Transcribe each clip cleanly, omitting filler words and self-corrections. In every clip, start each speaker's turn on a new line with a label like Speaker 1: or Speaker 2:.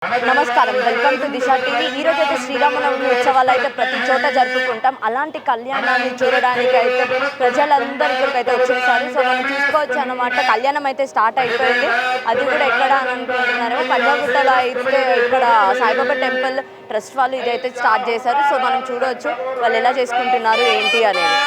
Speaker 1: నమస్కారం, welcome to Disha TV. ఈ రోజు అయితే శ్రీరామనవమి ఉత్సవాలు అయితే ప్రతి చోట జరుపుకుంటాం. అలాంటి కళ్యాణాన్ని చూడడానికి అయితే ప్రజలందరూ ఇక్కడికైతే వచ్చేసారు. సో మనం చూసుకోవచ్చు అన్నమాట. కళ్యాణం అయితే స్టార్ట్ అయిపోయింది. అది కూడా ఎక్కడ అని అనుకుంటున్నారు, పంజాగుట్టలో అయితే ఇక్కడ సాయిబాబా టెంపుల్ ట్రస్ట్ వాళ్ళు ఇదైతే స్టార్ట్ చేశారు. సో మనం చూడవచ్చు వాళ్ళు ఎలా చేసుకుంటున్నారు ఏంటి అనేది.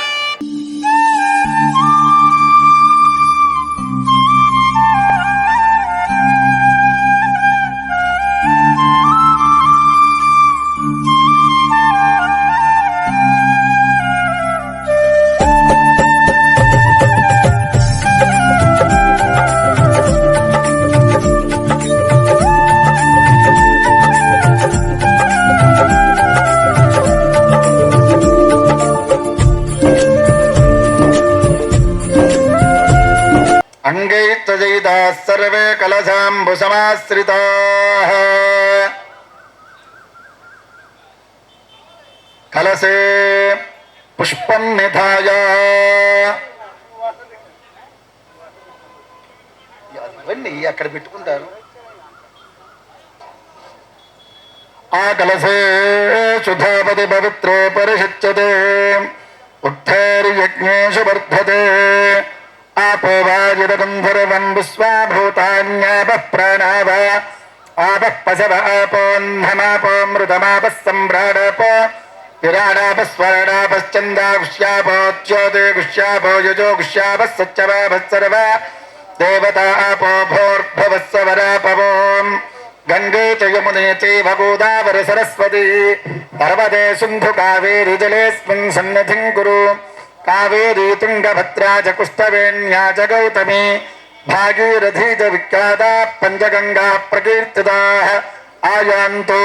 Speaker 2: अंगैस्तजयिताः सर्वे कलशाम्बुसमाश्रिताः कलशे पुष्पं निधाय ఇవన్నీ అక్కడ పెట్టుకుంటారు. ఆ కలశే సుధాపతి పవిత్రే పరిషిచ్యతే ఉత్తైర్యజ్ఞేషు వర్ధతే ఆపోవాయుధగంధర్వం విశ్వాభూతాన్యాపః ప్రాణావ ఆపః పశవ ఆపోన్ధమాపోమృతమాపः సంభ్రాడాపో విరాడాపः స్వరాడాపశ్చందాగుష్యాపో జ్యోతిగుష్యాపో యజోగుష్యాపः సత్యవాపः సర్వ దేవతా ఆపో భోర్భవస్సవరాపవోం గంగే చ యమునే చైవ గోదావరి సరస్వతి పర్వతే సింధు కావేరి జలేస్మిన్ సన్నిధిం కురు కావేరీ తుంగభద్రా చ కుష్టవేణ్యా చ గౌతమి భాగీరథీ చ విఖ్యాతా పంచగంగా ప్రకీర్తితాః ఆయాంతు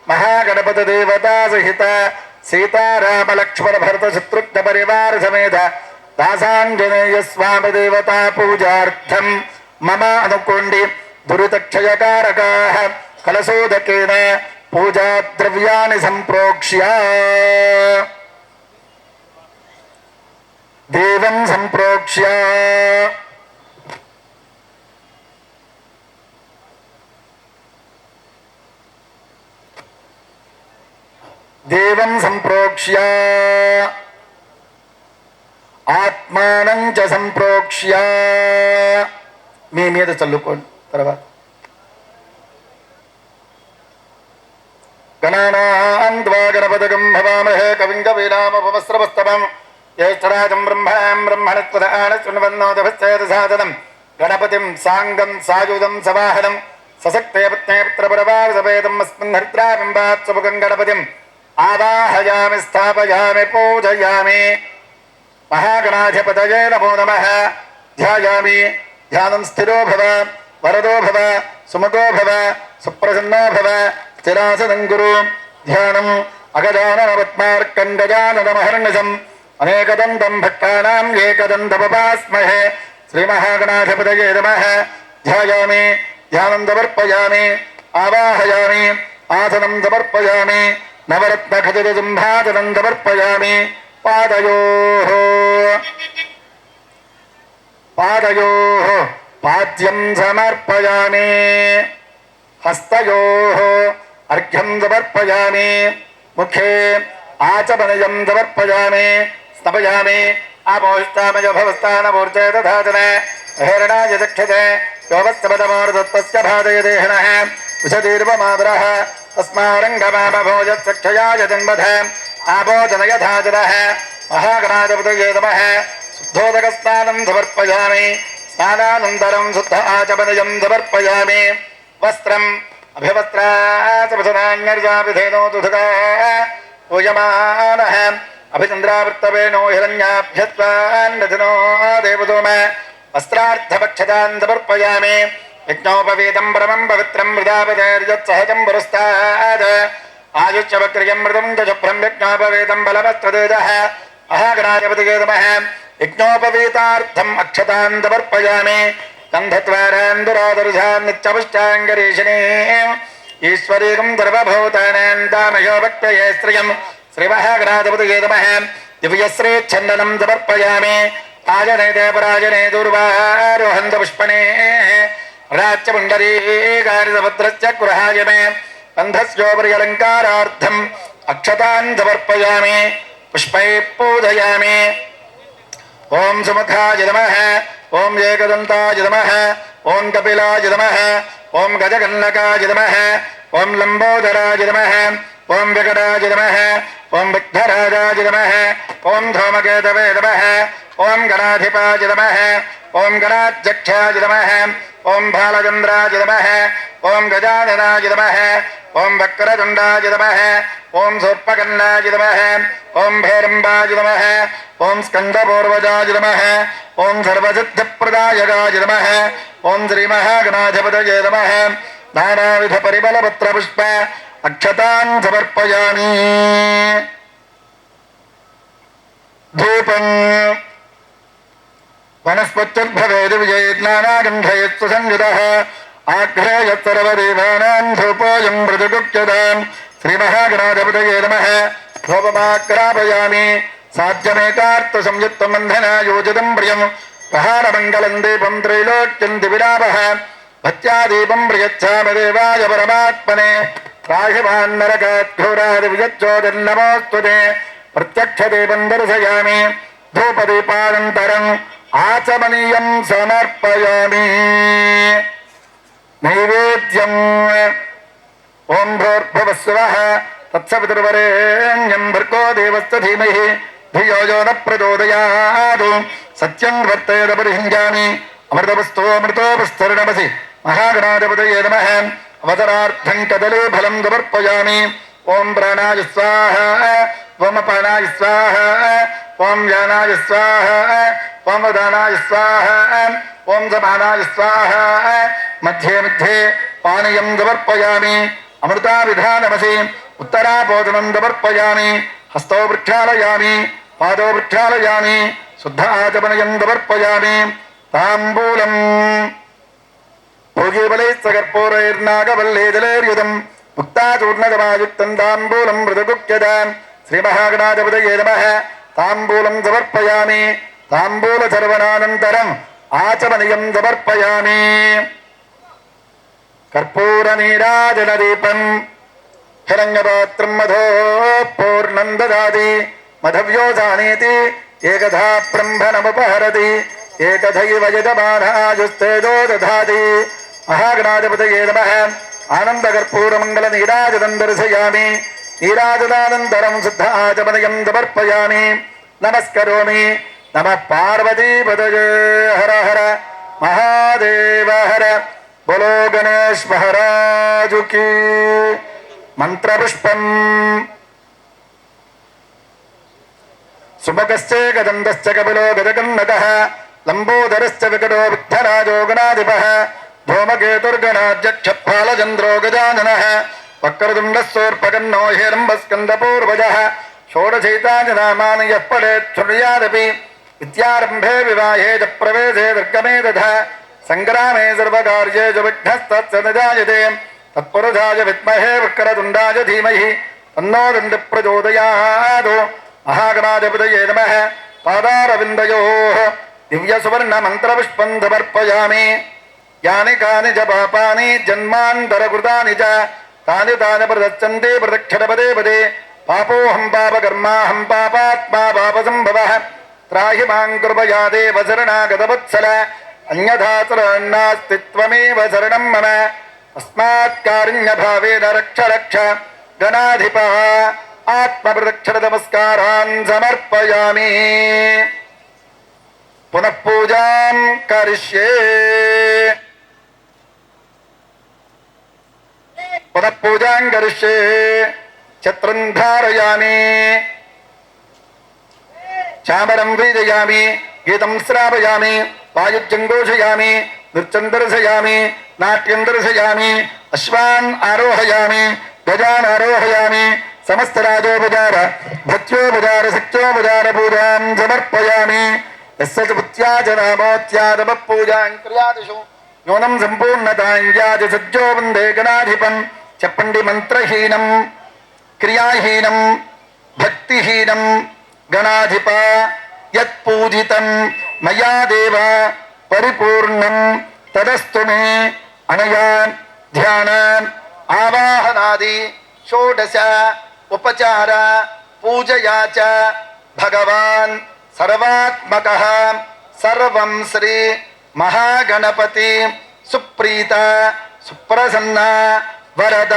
Speaker 2: మహాగణపతి దేవతా సహిత సీతారామ లక్ష్మణ భరత శత్రుఘ్న పరివార సమేత దాసాంజనేయ స్వామి దేవతా పూజార్థం మమ అనుకోండి దురితక్షయకారకాః కలశోదకేన పూజా ద్రవ్యాన్ని సంప్రోక్ష్య దేవం సంప్రోక్ష్య దేవం సంప్రోక్ష్య ఆత్మానం చ సంప్రోక్ష్య మీ మీద చల్లుకోండి. తర్వాత గణానాం త్వా గణపతిగం భవామహే కవిం కవీనాముపమస్రవస్తమం జ్యేష్ఠరాజం బ్రహ్మణస్పదాన శృణ్వన్నోదభశ్చేతసాదనం గణపతిం సాంగం సాయుధం సవాహనం సశక్తే పత్నే పుత్రపరవారసపేతం అస్మిన్ హరిద్రాబింబాత్ సుముఖం గణపతిం ఆవాహయామి స్థాపయామి పూజయామి. మహాగణాధిపతయే నమో నమః. ధ్యాయామి. ధ్యానం స్థిరో భవ వరదో భవ సుముఖో భవ సుప్రసన్నో భవ స్థిరాసనం కురు. ధ్యానం అగజానన పద్మార్కండజాననమహర్నిశం అనేకదంతం భక్తానాం ఏకదంతముపాస్మహే. శ్రీమహాగణాధిపతయే నమః. ధ్యాయామి. ధ్యానం సమర్పయామి. ఆవాహయామి. ఆసనం సమర్పయామి. నవరత్నఖచితసింహాసనం సమర్పయామి. పాదయోః పాద్యం సమర్పయామి. హస్తయోః అర్ఘ్యం సమర్పయామి. ముఖే ఆచమనయం సమర్పయామి. స్తపయామి. ఆపోష్టామయ భవస్థానమూర్జే దధాతన హేరణాయ దక్షతే యోగస్తపదమారుదత్పస్య భాదయదేహనః విశదీర్వమాదరః తస్మారంగమామభోజత్సక్షయాయ జన్మధ ఆభోజనయధాజనః. మహాగణాధిపతయే నమః. శుద్ధోదకస్నానం సమర్పయామి. స్నానానంతరం శుద్ధ ఆచమనయం సమర్పయామి. వస్త్రం అభివస్త్రాచమసనాన్యర్జాభిధేనోదుధుగా పూయమానః అభిచంద్రావృత్తవేణో హిరణ్యాభ్యస్వాన్నధినో దేవతోమ వస్త్రార్థభక్షతాన్ సమర్పయామి. యజ్ఞోపవీతం పరమం పవిత్రం మృదాపదేర్యత్సహజం పురస్తాద్ ఆయుష్యవక్రియం మృతం శుభ్రం యజ్ఞోపవీతం బలవస్త్రదేజః. మహాగణాధిపతయే నమః. యజ్ఞోపవీతార్థం అక్షతాన్ సమర్పయామి. గంధద్వారాందురాదరుషాన్ నిత్యపుష్టాంగరీషిణీ ఈశ్వరీకం సర్వభూతానాం తామయో భక్తయే శ్రియం. శ్రీమహాగణాధిపతయే నమః. దివ్యశ్రీఛందనం సమర్పయామి. ఆజనే దేవరాజనే దుర్వారోహంత పుష్పనే राच्यपुण्डरीकारितभद्रस्य गृहाय मे गन्धस्योपरि अलङ्कारार्थम् अक्षतान् समर्पयामि पुष्पैः पूजयामि ओम सुमुखाय नमः ओम एकदन्ताय नमः ओम कपिलाय नमः ओम गजकर्णकाय नमः ओम लंबोदराय नमः ओम विकटाय नमः ओम विघ्नराजाय नमः ओम धूमकेतवे नमः ओम गणाधिपाय नमः ओम गणाध्यक्षाय नमः ओम बालचन्द्राय नमः ओम गजाननाय नमः ओम वक्रतुण्डाय नमः ओम शूर्पकर्णाय नमः ओम भैरम्बाय नमः ओम स्कन्दपूर्वजाय नमः ओम सर्वसिद्धिप्रदायकाय नमः ओम श्रीमहागणाधिपतये नमः नानाविधपरिमलपत्रपुष्प अक्षतान् समर्पयामि धूपम् वनस्पत्युद्भवेद् विजयेज्ञानागन्धयत्सु संयुतः आघ्रेयत्सर्वदेवानां धूपोऽयं मृदुगुप्यताम् श्रीमहागणाधिपतये नमः धूपमाग्रापयामि साध्यमेकार्थसंयुक्तबन्धनायोजितं प्रियं प्रहारमङ्गलं दीपं त्रैलोक्यं दिविलापः भक्त्यादीपं प्रयच्छामि देवाय परमात्मने राहिमान्नरकाद्घोरादिविजज्योतिर्नमोऽस्तु ते प्रत्यक्षदीपं दर्शयामि धूपदीपानन्तरम् आचमनीयं समर्पयामि नैवेद्यम् ओम भूर्भुवस्सुवः तत्सवितुर्वरेण्यं भर्गो देवस्य धीमहि धियो यो न प्रचोदयात् सत्यं वर्तयेद परिहिञ्जामि अमृतवस्तो अमृतोपस्तरणमसि महागणाधिपतये नमः अवतरार्थं कदलीफलं समर्पयामि ओम प्राणाय स्वाहा ओम अपानाय स्वाहा ओम व्यानाय स्वाहा ओम उदानाय स्वाहा ओम समानाय स्वाहा मध्ये मध्ये पानीयं समर्पयामि अमृताविधानमसि उत्तरापोषणं समर्पयामि हस्तौ प्रक्षालयामि पादौ प्रक्षालयामि शुद्ध आचमनयं समर्पयामि ताम्बूलम् भोगीबलैस्सकर्पूरैर्नागवल्लेजलैर्युतं मुक्ताचूर्णगमायुक्तं ताम्बूलं मृदुगुप्यताम् श्रीमहागणाधिपतये नमः ताम्बूलं समर्पयामि ताम्बूलसर्वनानन्तरम् आचमनीयं समर्पयामि कर्पूरनीराजनदीपम् हिरण्यपात्रं मधो पूर्णं ददाति मधव्योजानीति एकधा ब्रह्मणमुपहरति एकथैव यजमानायुस्तेजो दधाति महागणाधिपतये नमः आनन्दकर्पूरमङ्गलनीराजनं दर्शयामि नीराजनानन्तरं शुद्ध आचमनीयं समर्पयामि नमस्करोमि नमः पार्वतीपतये हर हर महादेव हर बोलो गणेश महाराज की मंत्रपुष्पम सुभगस्य गदन्दश्च कपिलो गजकन्नकः लंबोदरश्च विकटो विघ्नराजो गणाधिपः धूमकेतुर्गणाध्यक्षफालचन्द्रो गजाननः वक्रतुण्डः हिरण्यस्कन्दपूर्वजः षोडशैतानि नामानि यः पठेत् शृणुयादपि विद्यारम्भे विवाहे च प्रवेशे दुर्गमे तथा संग्रामे सर्वकार्ये च विघ्नस्तस्य न जायते तत्पुरुषाय विद्महे वक्रतुण्डाय धीमहि तन्नो दण्डः प्रचोदयात् महागणाधिपतये नमः पादारविन्दयोः दिव्यसुवर्णमन्त्रपुष्पं समर्पयामि यानि कानि च पापानि जन्मान्तरकृतानि च तानि तानि प्रदच्छन्ति प्रदक्षिणपदे पदे पापोऽहं पापकर्माहं पापात्मा पापसम्भवः त्राहि मां कृपया देव शरणागतवत्सल अन्यथा शरणास्ति त्वमेव शरणं मम अस्मात् कारुण्यभावेन रक्ष रक्ष गणाधिपः आत्मप्रदक्षिणनमस्कारान् समर्पयामि पुनः पूजां करिष्ये पुनः पूजां करिष्ये छत्रं धारयामि चामरं वेदयामि गीतं श्रावयामि वायुज्यं घोषयामि नृत्यं दर्शयामि नाट्यं दर्शयामि अश्वान् आरोहयामि गजान् आरोहयामि समस्तराजोपचार भक्त्योपचार शक्त्योपचार पूजां समर्पयामि यस्य च पुत्र्या च नामोत्यादपः पूजां क्रियादिषु न्यूनं सम्पूर्णतां याति सज्जो वन्दे गणाधिपं चपण्डि मन्त्रहीनं क्रियाहीनं भक्तिहीनं गणाधिप यत्पूजितं मया देव परिपूर्णं तदस्तु मे అనయా ధ్యాన ఆవాహనాది షోడశ ఉపచార పూజయా చ భగవాన్ సర్వాత్మకః సర్వం శ్రీ మహాగణపతి సుప్రీత సుప్రసన్న వరద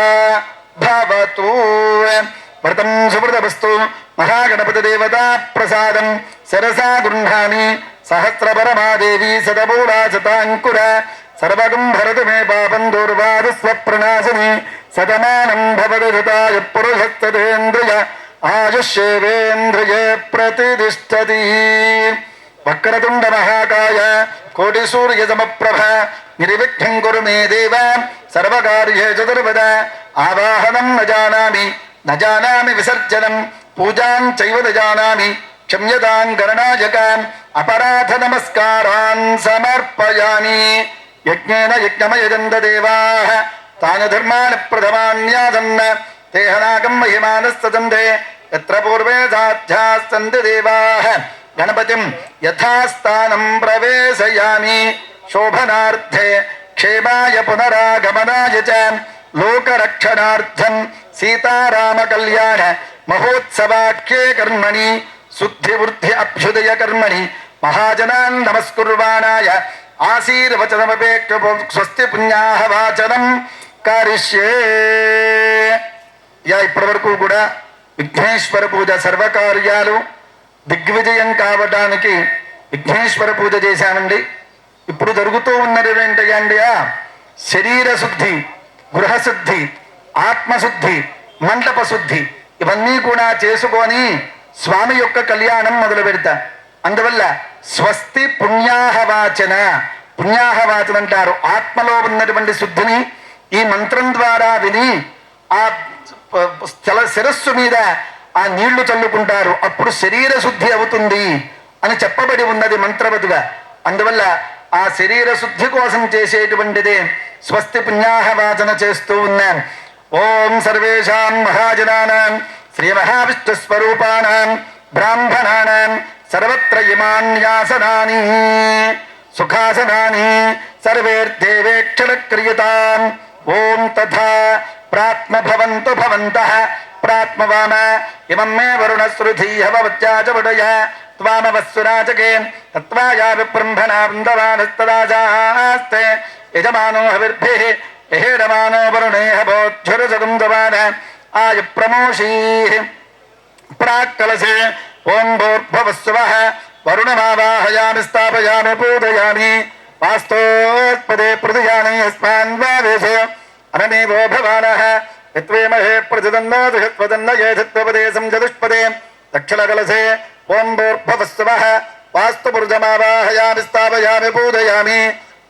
Speaker 2: భవతు. వ్రతం సువ్రతమస్తు. మహాగణపతి దేవతా ప్రసాదం శిరసా గృహామి. సహస్రపరమాదేవి శతమూలా శతాంకుర సర్వగం భరతు మే పాపం దూర్వాదు స్వప్రణాశిని. శతమానం భవతు శతాయ పురుషస్తేంద్రియ ఆయుష్యేవేంద్రియే ప్రతిష్టతి. వక్రతుండ మహాకాయ కోటి సూర్య సమప్రభ నిర్విఘ్నం కురు మే దేవ సర్వకార్యే చతుర్వద. ఆవాహనం న జానామి విసర్జనం పూజాం చైవ న జానామి క్షమ్యతాం గణనాయకాన్ అపరాధ నమస్కారాన్ సమర్పయామి. యజ్ఞేన యజ్ఞమయజంత దేవాః తాన్ ధర్మాన్ ప్రథమాన్యాదన్న తేహనాగం మహిమానస్తదంతే యత్ర పూర్వే సాధ్యాస్తంతి దేవాః గణపతిం యథాస్థానం ప్రవేశయామి. శోభనార్థే క్షేమాయ పునరాగమనాయ చ లోకరక్షణార్థం సీతారామ కళ్యాణ మహోత్సవాఖ్యే కర్మణి శుద్ధి వృద్ధి అభ్యుదయ కర్మణి మహాజనాన్ నమస్కుర్వాణాయ ఆశీర్వచనమపేక్ష స్వస్తి పుణ్యాహ వాచనం కరిష్యే. ఇప్పటి వరకు కూడా విఘ్నేశ్వర పూజ సర్వకార్యాలు దిగ్విజయం కావడానికి విఘ్నేశ్వర పూజ చేశామండి. ఇప్పుడు జరుగుతూ ఉన్నది ఏంటండి? శరీర శుద్ధి, గృహశుద్ధి, ఆత్మశుద్ధి, మండప శుద్ధి ఇవన్నీ కూడా చేసుకొని స్వామి యొక్క కళ్యాణం మొదలు పెడతా. అందువల్ల స్వస్తి పుణ్యాహవాచన. పుణ్యాహవాచన అంటారు. ఆత్మలో ఉన్నటువంటి శుద్ధిని ఈ మంత్రం ద్వారా విని ఆ శిరస్సు మీద ఆ నీళ్లు చల్లుకుంటారు. అప్పుడు శరీర శుద్ధి అవుతుంది అని చెప్పబడి ఉన్నది మంత్రవతుగా. అందువల్ల ఆ శరీర శుద్ధి కోసం చేసేటువంటిదే స్వస్తి పుణ్యాహవాచన చేస్తూ ఉన్నాం. ఓం సర్వేషాం మహాజనానాం శ్రీ మహావిష్ణు స్వరూపాణాం బ్రాహ్మణానాం సర్వత్ర ఇమాన్యాసనాని సుఖాసనాని సర్వేర్దేవేక్షణ క్రియతాం. ఓం తథా ప్రాత్మ భవంతు భవంతః ప్రాత్మవామ ఇమం మే వరుణశ్రుధీః భవత్యాచవడయ త్వామవస్సురాచకే తత్వాయా విబ్రహ్మణా వృందవానస్తదాజాస్తే యజమానో హవిర్భిః యహేడమానో వరుణేః భోజ్జురసగుందవాన ఆయ ప్రమోషీః ప్రాక్కలసే. ఓం భూర్భువస్సువః వరుణమావాహయామి స్థాపయామి పూజయామి. వాస్తోత్పదే ప్రతిజానే యస్మాన్ వావేశే అనమేవో భవానః యత్వేమహే ప్రతిదన్నో దుషత్వదన్న ఏధత్వపదే సంజదుష్పదే దక్షిణకలసే. ఓం భూర్భువస్సువః వాస్తుపురుషమావాహయామి స్థాపయామి పూజయామి.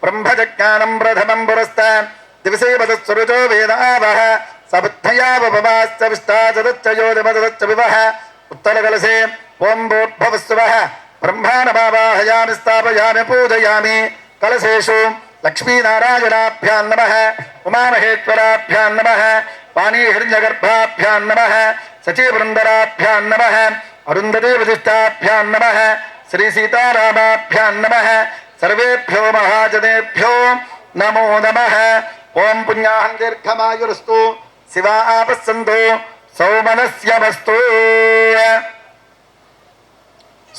Speaker 2: బ్రహ్మజ్ఞానం ప్రథమం పురస్తాన్ దివసే వదస్సురుచో వేదావః సబుద్ధయావపమాశ్చ విష్టాచదచ్చయోదిమదచ్చ వివః ఉత్తరకలసే. ఓం భూర్భువస్సువః బ్రహ్మాణమావాహయామి స్థాపయామి పూజయామి. కలశేషు లక్ష్మీనారాయణాభ్యాం నమః ఉమామహేశ్వరాభ్యాం నమః పాణీహిరణ్యగర్భాభ్యాం నమః సచీవృందరాభ్యాం నమః అరుంధతీ వశిష్టాభ్యాం నమః శ్రీ సీతారామాభ్యాం నమః సర్వేభ్యో మహాజనేభ్యో నమో నమః. ఓం పుణ్యాహం దీర్ఘమాయురస్తు శివా ఆపస్సంతు సౌమనస్యమస్తు.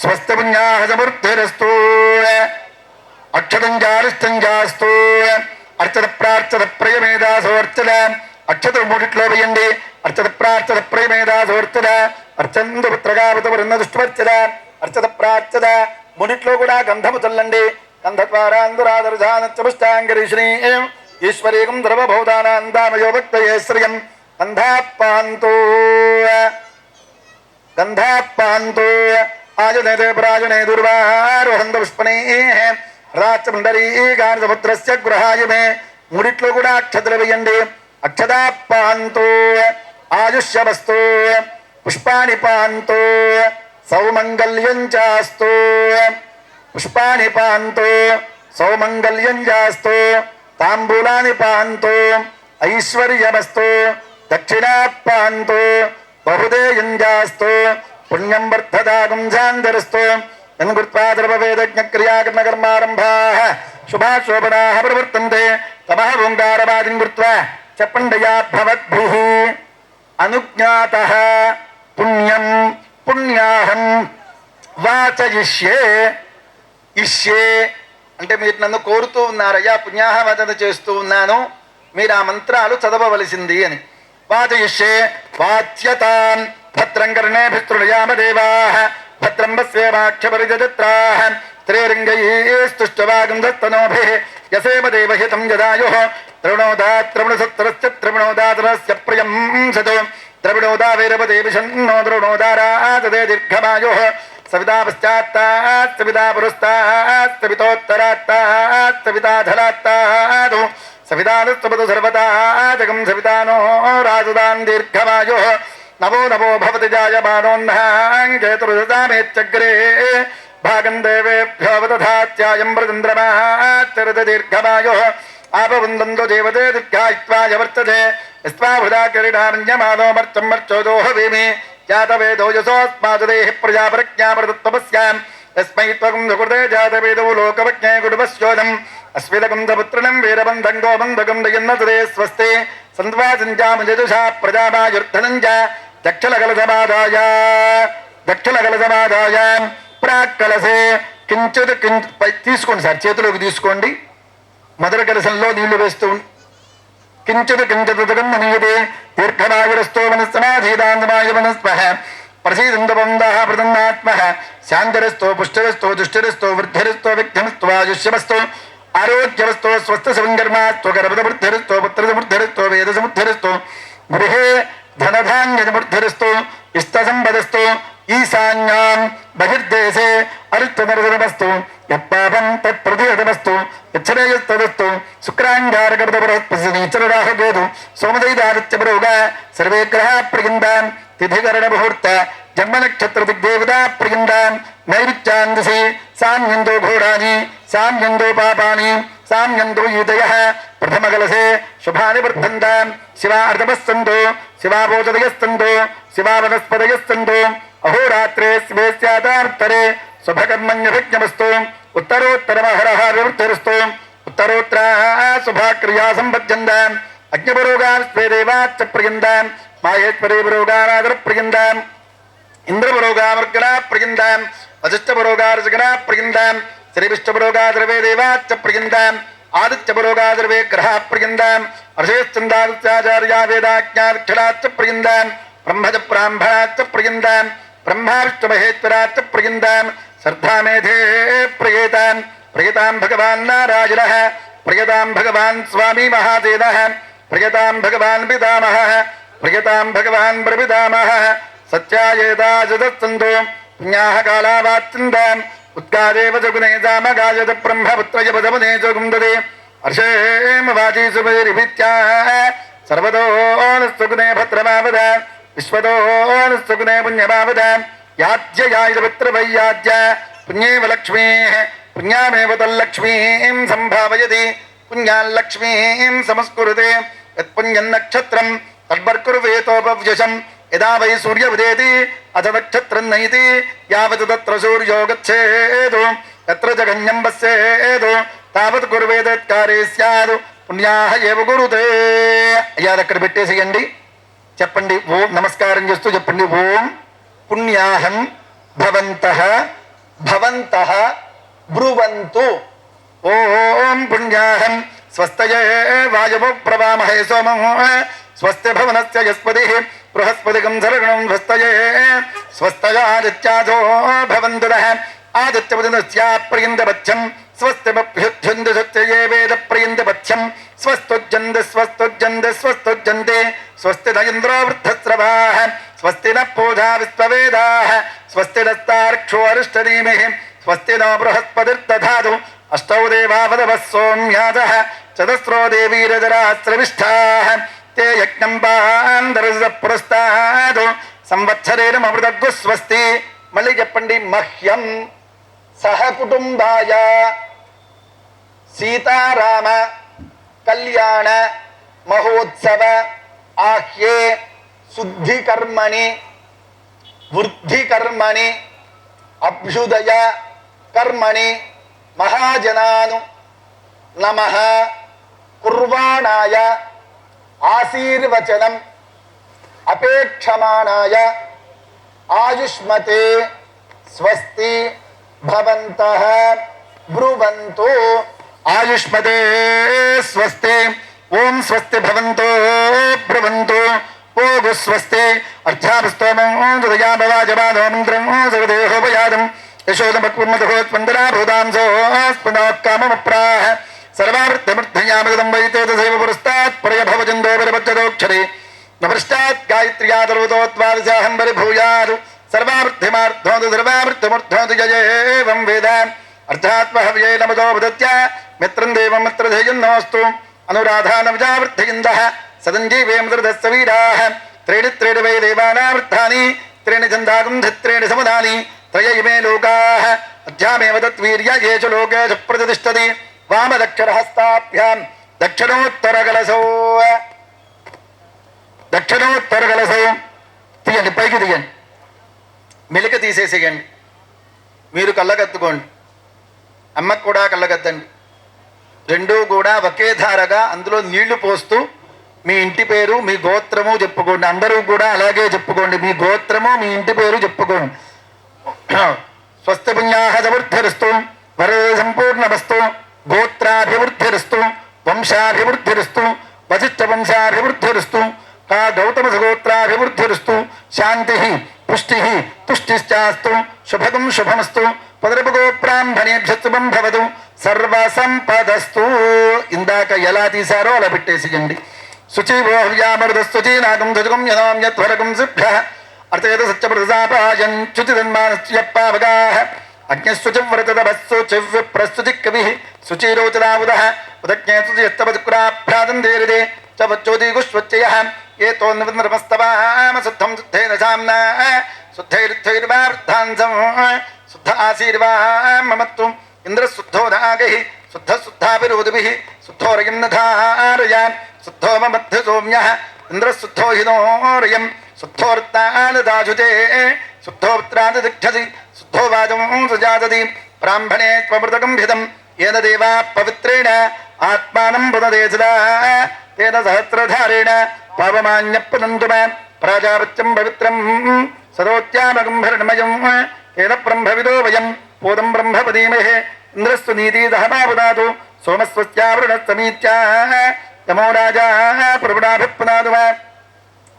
Speaker 2: స్వస్తి పుణ్యాహ సమృద్ధిరస్తు. అక్షతం జారిష్టం జాస్తు. అర్చత ప్రార్చత ప్రియమేదాసోర్చన. అక్షతలు మూడిట్లో వేయండి. అర్చత ప్రార్చత ప్రియమేదాసోర్చన. అర్చందు పుత్రగావత వృన్న దుష్పర్చన. అర్చత ప్రార్చత మూడిట్లో కూడా గంధము చల్లండి. గంధద్వారాంధురాదర్శానచ్చపుష్టాంగరి శ్రీ ఈశ్వరీకం ధ్రువభూతానాందామయో భక్తయే శ్రియం గంధాపాంతో గంధాపాంతో ఆజనేతే ప్రాజనే దుర్వారోహంత పుష్పనే రాచమండరీకాంతపుత్రస్య గృహాయ మే. మూడిట్లో కూడా అక్షతలు వేయండి. అక్షతాపాంతో ఆయుష్యవస్తు పుష్పాని పాంతో సౌమంగళ్యం చాస్తు. పుష్పాని పాంతో సౌమంగళ్యం చాస్తు. తాంబూలాని పాంతో ఐశ్వర్యమస్తు. దక్షిణాపాంతో బహుదేయం చాస్తు. పుణ్యం వర్ధదాగం శాంతిరస్తు. యన్కృత్వా ద్రవవేదజ్ఞ క్రియాకర్మకర్మారంభాః శుభాశోభనాః ప్రవర్తంతే తమః ఓంకారవాదిం కృత్వా చెప్పండయా భవద్భిః అనుజ్ఞాతః పుణ్యం పుణ్యాహం వాచయిష్యే. ఇష్యే అంటే మీరు నన్ను కోరుతూ ఉన్నారయ్యా, పుణ్యాహవదన చేస్తూ ఉన్నాను, మీరు ఆ మంత్రాలు చదవవలసింది అని. వాచయిష్యే వాచ్యతాన్ భద్రం కర్ణేభిస్తృణయామదేవాః భద్రం పశ్యేమాఖ్యపరిజత్రాః త్రైరంగైస్తుష్టవాగంధస్తనోభిః యసేమ దేవహితం యదాయుః ద్రవిణోదాత్రవిణసత్రస్య ద్రవిణోదాతరస్య ప్రియం సతు ద్రవిణోదా వైరవదేవిషన్నో ద్రవిణోదారాజదే దీర్ఘమాయుః సవితా పశ్చాత్తాత్ సవితా పురస్తాత్ సవితోత్తరాత్తాత్ సవితాధరాత్తాదు సవితానుస్తపతు సర్వదా జగం సవితానో రాజదాన్ దీర్ఘమాయుః నమో నమో భవతి జాయమానోన్నహాంకేతురుదతామేచ్చగ్రే భాగం దేవేభ్యో వదధాత్యాయం ప్రచంద్రమాచరత దీర్ఘమాయుః ఆపవందంతో దేవతే దీర్ఘాయిత్వాయ వర్తతే యస్మాభుదా కిరీటామన్యమానో మర్చం మర్చోదోహ వేమి జాతవేదో యశోస్మాదుదేహి ప్రజాపరజ్ఞాపరతత్వపస్యాం యస్మై త్వగం సుకృతే జాతవేదో లోకవజ్ఞే కుటుంబస్యోదం అస్మిదకం సపుత్రణం వీరబంధం గోబంధకం దయన్నతుదే స్వస్తి సంధ్వాసంజామజదుషా ప్రజామాయుర్ధనం చ దక్షలకలసమాదాయ దక్షలకలసమాదాయ ప్రాక్కలసే కించిత్ తీసుకోండి సార్, చేతిలోకి తీసుకోండి. మొదటి కలసంలో నీళ్లు వేస్తూ కించిత్ కించిత్ దీర్ఘమాయురస్తో మనస్సమాధీదాంతమాయ మనస్మః ప్రసీదంతబంధః ప్రసన్నాత్మః శాంతరస్తో పుష్టరస్తో దుష్టరస్తో వృద్ధిరస్తో విఘ్నమస్తో ఆయుష్యమస్తో ఆరోగ్యవస్తో స్వస్థ సంకర్మాస్తో గర్భదవృద్ధిరస్తో పుత్రసమృద్ధిరస్తో వేదసముద్ధిరస్తో గృహే ధనధాన్యసమృద్ధిరస్తో ఇష్టసంపదస్తో ఈశాన్యాం బహిర్దేశే అరిష్టనరదమస్తు యత్పాపం తత్ప్రతిహతమస్తు యచ్చరేయస్తదస్తు శుక్రాంగారకృతపరస్పశనీచరరాహకేతు సోమదైదాదిత్యపరోగ సర్వే గ్రహా ప్రగిందాం తిథికరణ ముహూర్త జన్మ నక్షత్ర దిగ్దేవతా ప్రగిందాం నైరుత్యాందిశి సామ్యందో ఘోరాని సామ్యందో పాపాని సామ్యందో యుదయః ప్రథమకలసే శుభాని వర్ధంతాం శివా అర్ధపస్సంతో శివాభోజదయస్సంతో శివా వనస్పదయస్సంతో అహోరాత్రే శివే స్యాదార్తరే శుభకర్మణ్యభిజ్ఞమస్తు ఉత్తరోత్తరమహరః వివృద్ధిరస్తు ఉత్తరోత్తర శుభక్రియా సంపద్యంతాం అగ్నిపురోగాన్ స్వేదేవాచ్చ ప్రియంతాం మాహేశ్వరీ పురోగానాదర ప్రియంతాం ఇంద్రపురోగామర్గణ ప్రియంతాం వశిష్ఠపురోగార్జగణ ప్రియంతాం శ్రీవిష్ణుపురోగాద్రవే దేవాచ్చ ప్రియంతాం ఆదిత్యపురోగాద్రవే గ్రహ ప్రియంతాం అర్షేశ్చందాదిత్యాచార్యా వేదాజ్ఞాక్షరాచ్చ ప్రియంతాం బ్రహ్మజ బ్రాహ్మణాచ్చ ప్రియంతాం బ్రహ్మా విష్ణుమహేశ్వరాచ్చ ప్రియంతాం శ్రద్ధామేధే ప్రియతాం ప్రియతాం భగవాన్ నారాయణః ప్రియతాం భగవాన్ స్వామి మహాదేవః ప్రియతాం భగవాన్ పితామహః ప్రియతాం భగవాన్ ప్రపితామహః సత్యాయేతాజదస్సంతో పుణ్యాః కాలావాచ్చిందాం ఉత్కాదేవ జగునే జామగాయత బ్రహ్మపుత్రయపదమునే జగుందదే హర్షేమ వాచీ సుమేరిభిత్యా సర్వతో నస్తుగునే భద్రమావద విశ్వతో నస్తుగునే పుణ్యమావద యాజ్యయాయుధపుత్ర వైయాజ్య పుణ్యేవ లక్ష్మీ పుణ్యామేవ తల్లక్ష్మీం సంభావయతి పుణ్యాల్లక్ష్మీం సమస్కురుతే యత్పుణ్యం నక్షత్రం తద్వర్కుర్వేతోపవ్యశం యదా వై సూర్య ఉదేతి అథ నక్షత్రం నైతి యావత్ తత్ర సూర్యో గచ్ఛేదు తత్ర జగన్యం పశ్యేదు తావత్ కుర్వేదత్కారే స్యాదు పుణ్యాః ఏవ గురుతే. అయ్యా అక్కడ పెట్టేసేయండి. చెప్పండి ఓం, నమస్కారం చేస్తూ చెప్పండి ఓం పుణ్యాహం భవంతః భవంతః బ్రువంతు. ఓం పుణ్యాహం స్వస్తయే వాయవో ప్రవామహే సోమం స్వస్తి భవనస్య యస్పతిః బృహస్పతికం సర్గణం స్వస్తయే స్వస్తయాదిత్యాదో భవంతునః ఆదిత్యపతినస్య ప్రియందపథ్యం స్వస్తిమభ్యుధ్యుంది సత్యయే వేద ప్రియందపథ్యం స్వస్తుజ్యంది స్వస్తుజ్యంది స్వస్తుజ్యంతి స్వస్తి న ఇంద్రో వృద్ధస్రవాః స్వస్తి న పూజా విశ్వవేదాః స్వస్తి నస్తార్క్షో అరిష్టనేమిః స్వస్తి నో బృహస్పతిర్దధాతు అష్టౌ దేవావదవః సోమ్యాదః చతస్రో దేవీరజరాశ్రవిష్ఠాః తే యజ్ఞం పాందరస పురస్తాదు సంవత్సరేణమృతగ్గు స్వస్తి. మళ్ళీ చెప్పండి మహ్యం సహ కుటుంబాయ సీతారామ కళ్యాణ మహోత్సవ ఆహ్యే శుద్ధికర్మణి వృద్ధికర్మణి అభ్యుదయ కర్మణి మహాజనాను నమః కుర్వాణాయ ఆశీర్వచనం అపేక్షమాణాయ ఆయుష్మతే స్వస్తి భవంతః బ్రువంతు ఆయుష్మతే స్వస్తి ఓం స్వస్తి భవంతో బ్రువంతు ఓగు స్వస్తి అర్చాపస్తోమం దయాభవాజపాదోమంత్రం జగదేహోపయాదం యశోదమక్మధోత్పందరాభూతాంసోస్పదాకామప్రాహ సర్వావృత్తిమర్థయామృతం వైతే తథైవ పురస్తాత్ పరయభవజందో విరపచ్చదోక్షరే నమృష్టాత్ గాయత్ర్యాదరుతోద్వాదిశాహం పరిభూయారు సర్వావృత్తిమార్థోదు సర్వావృత్తిమూర్ధోదు జయేవం వేద అర్థాత్మహవ్యే నమతో వదత్య మిత్రం దేవం మిత్రధేయం నమస్తు అనురాధానవజావృద్ధిగిందః సదంజీవేమృతస్య వీరాः త్రీణి త్రీణి వై దేవానావృత్తాని త్రీణి చందాగం ధత్రీణి సముదాని త్రయ ఇమే లోకాः అధ్యామేవ తద్వీర్య యేషు లోకేషు ప్రతిష్టతి వామదక్షిణహస్తాభ్యాం దక్షిణోత్తరకలశో తీయండి, పైకి తీయండి, మెలిక తీసేసేయండి. మీరు కళ్ళగత్తుకోండి, అమ్మకు కూడా కళ్ళగద్దండి. రెండూ కూడా ఒకే ధారగా అందులో నీళ్లు పోస్తూ మీ ఇంటి పేరు మీ గోత్రము చెప్పుకోండి. అందరూ కూడా అలాగే చెప్పుకోండి, మీ గోత్రము మీ ఇంటి పేరు చెప్పుకోండి. స్వస్తి పుణ్యాః సమృద్ధిరస్తు వరే సంపూర్ణమస్తు గోత్రాభివృద్ధిరస్తు వంశాభివృద్ధిరస్తు వశిష్ఠ వంశాభివృద్ధిరస్తు కా గౌతమ సగోత్రాభివృద్ధిరస్తు శాంతి పుష్టి తుష్టిశ్చాస్తు శుభగం శుభమస్తు పదరపుగో బ్రాహ్మణేభ్య శుభం భవతు సర్వసంపదస్తు. ఇందాక ఎలా తీశారో అలా పెట్టేసియండి. శుచివోహ్యామృతస్తుచి నాగం ధ్వజగం యనామ్యత్వరగం సిభ్య అర్థేత సత్యప్రసాపాయన్ శుచిదన్మానస్యప్పావగాః అజ్ఞశుచివ్రతదభస్సుచివ్యప్రస్తుతి కవిః శుచిరోచనావుదః ఉదజ్ఞే శుచియస్తవదుక్రాభ్యాదం దేరిదే చ వచ్చోదీగుష్వచ్చయః ఏతో నివృతమస్తవామ శుద్ధం శుద్ధేన సామ్నా శుద్ధైరుద్ధైర్వావృద్ధాంసం శుద్ధ ఆశీర్వామమత్తు ఇంద్రశుద్ధో నాగైః శుద్ధ శుద్ధాభిరోధిభిః శుద్ధోరయం నధారయ శుద్ధో మమధ్య సౌమ్యః ఇంద్రశుద్ధో హినోరయం శుద్ధోర్తానదాజుతే శుద్ధోత్రాదిక్షసి శుద్ధో వాజం సుజాతది బ్రాహ్మణే త్వమృతకం హితం ఏన దేవా పవిత్రేణ ఆత్మానం పునదే సదా తేన సహస్రధారేణ పావమాన్యపునంతుమ ప్రాజాపత్యం పవిత్రం సదోత్యామగం భరణమయం తేన బ్రహ్మవిదో వయం పూతం బ్రహ్మపదీమహే ఇంద్రస్సు నీతిదహమాపునాదు సోమస్వస్యావృణస్తమీత్యా యమో రాజా ప్రవృణాభిపునాదు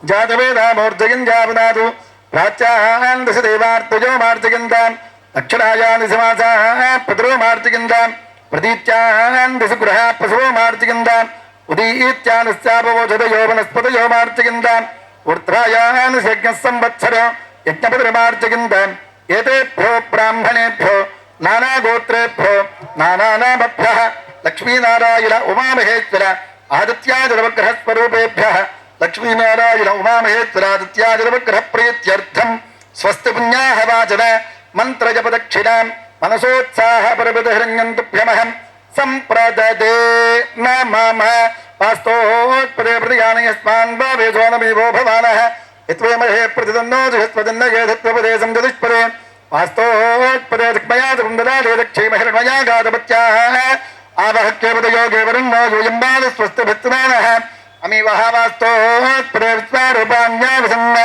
Speaker 2: జాతవేదామూర్జయం జాపునాదు ప్రాచ్యాన్ దశ దేవార్తజో మార్జయంతాం దక్షిణాయాని సమాసాః పితరో మార్జయంతాం ప్రతీత్యాన్ దశ గృహ పశవో మార్జయంతాం ఉదీత్యానస్యాపవోచదయో వనస్పతయో మార్జయంతాం ఊర్ధ్రాయాన్ యజ్ఞః సంవత్సరో యజ్ఞపతిర్మార్జయంతాం ఏతేభ్యో బ్రాహ్మణేభ్యో నానాగోత్రేభ్యో నానానామభ్యః లక్ష్మీనారాయణ ఉమామహేశ్వర ఆదిత్యాదినవగ్రహస్వరూపేభ్యః లక్ష్మీనారాయణ ఉమామహేశ్వరాదిత్యాదినవగ్రహ ప్రీత్యర్థం స్వస్తి పుణ్యాః వాచన మంత్రజపదక్షిణాం మనసోత్సాహ పరపదహిరణ్యం తుభ్యమహం సంప్రదదే నమః వాస్తోత్పదే ప్రతిగానయస్మాన్ భావేశోనమీవో భవానః యత్వేమహే ప్రతిదన్నో జగత్పదన్నయేధత్వపదేశం చతుష్పదే వాస్తోత్పదే దిగ్మయా కుందలాదే దక్షిమహిరణమయా గాదపత్యాః ఆవహక్యేపదయోగే వరుణో యూయంబాల స్వస్తిభిత్తుమానః అమీవహ వాస్తోత్పదే విశ్వారూపాణ్యావసన్న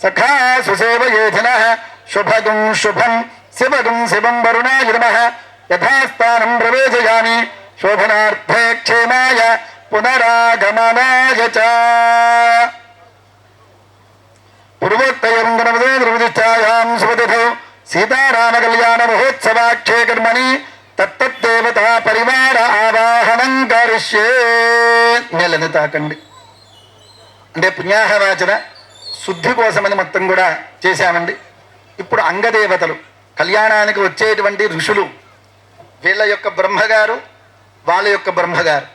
Speaker 2: సఖా సుసేవయేధనః శుభగం శుభం శివగం శివం వరుణాయ నమః యథాస్థానం ప్రవేశయామి శోభనార్థే క్షేమాయ పునరాగమనాయ చ పూర్వోక్తయంగనవదేవతిష్టాయాం శుభతిథౌ సీతారామ కళ్యాణ మహోత్సవాఖ్యే కర్మణి తత్తదేవతా పరివార ఆవాహనం కరిష్యే. నెలని తాకండి అంటే పుణ్యాహవాచన శుద్ధి కోసమని మొత్తం కూడా చేశామండి. ఇప్పుడు అంగదేవతలు కళ్యాణానికి వచ్చేటువంటి ఋషులు వీళ్ళ యొక్క బ్రహ్మగారు వాళ్ళ యొక్క బ్రహ్మగారు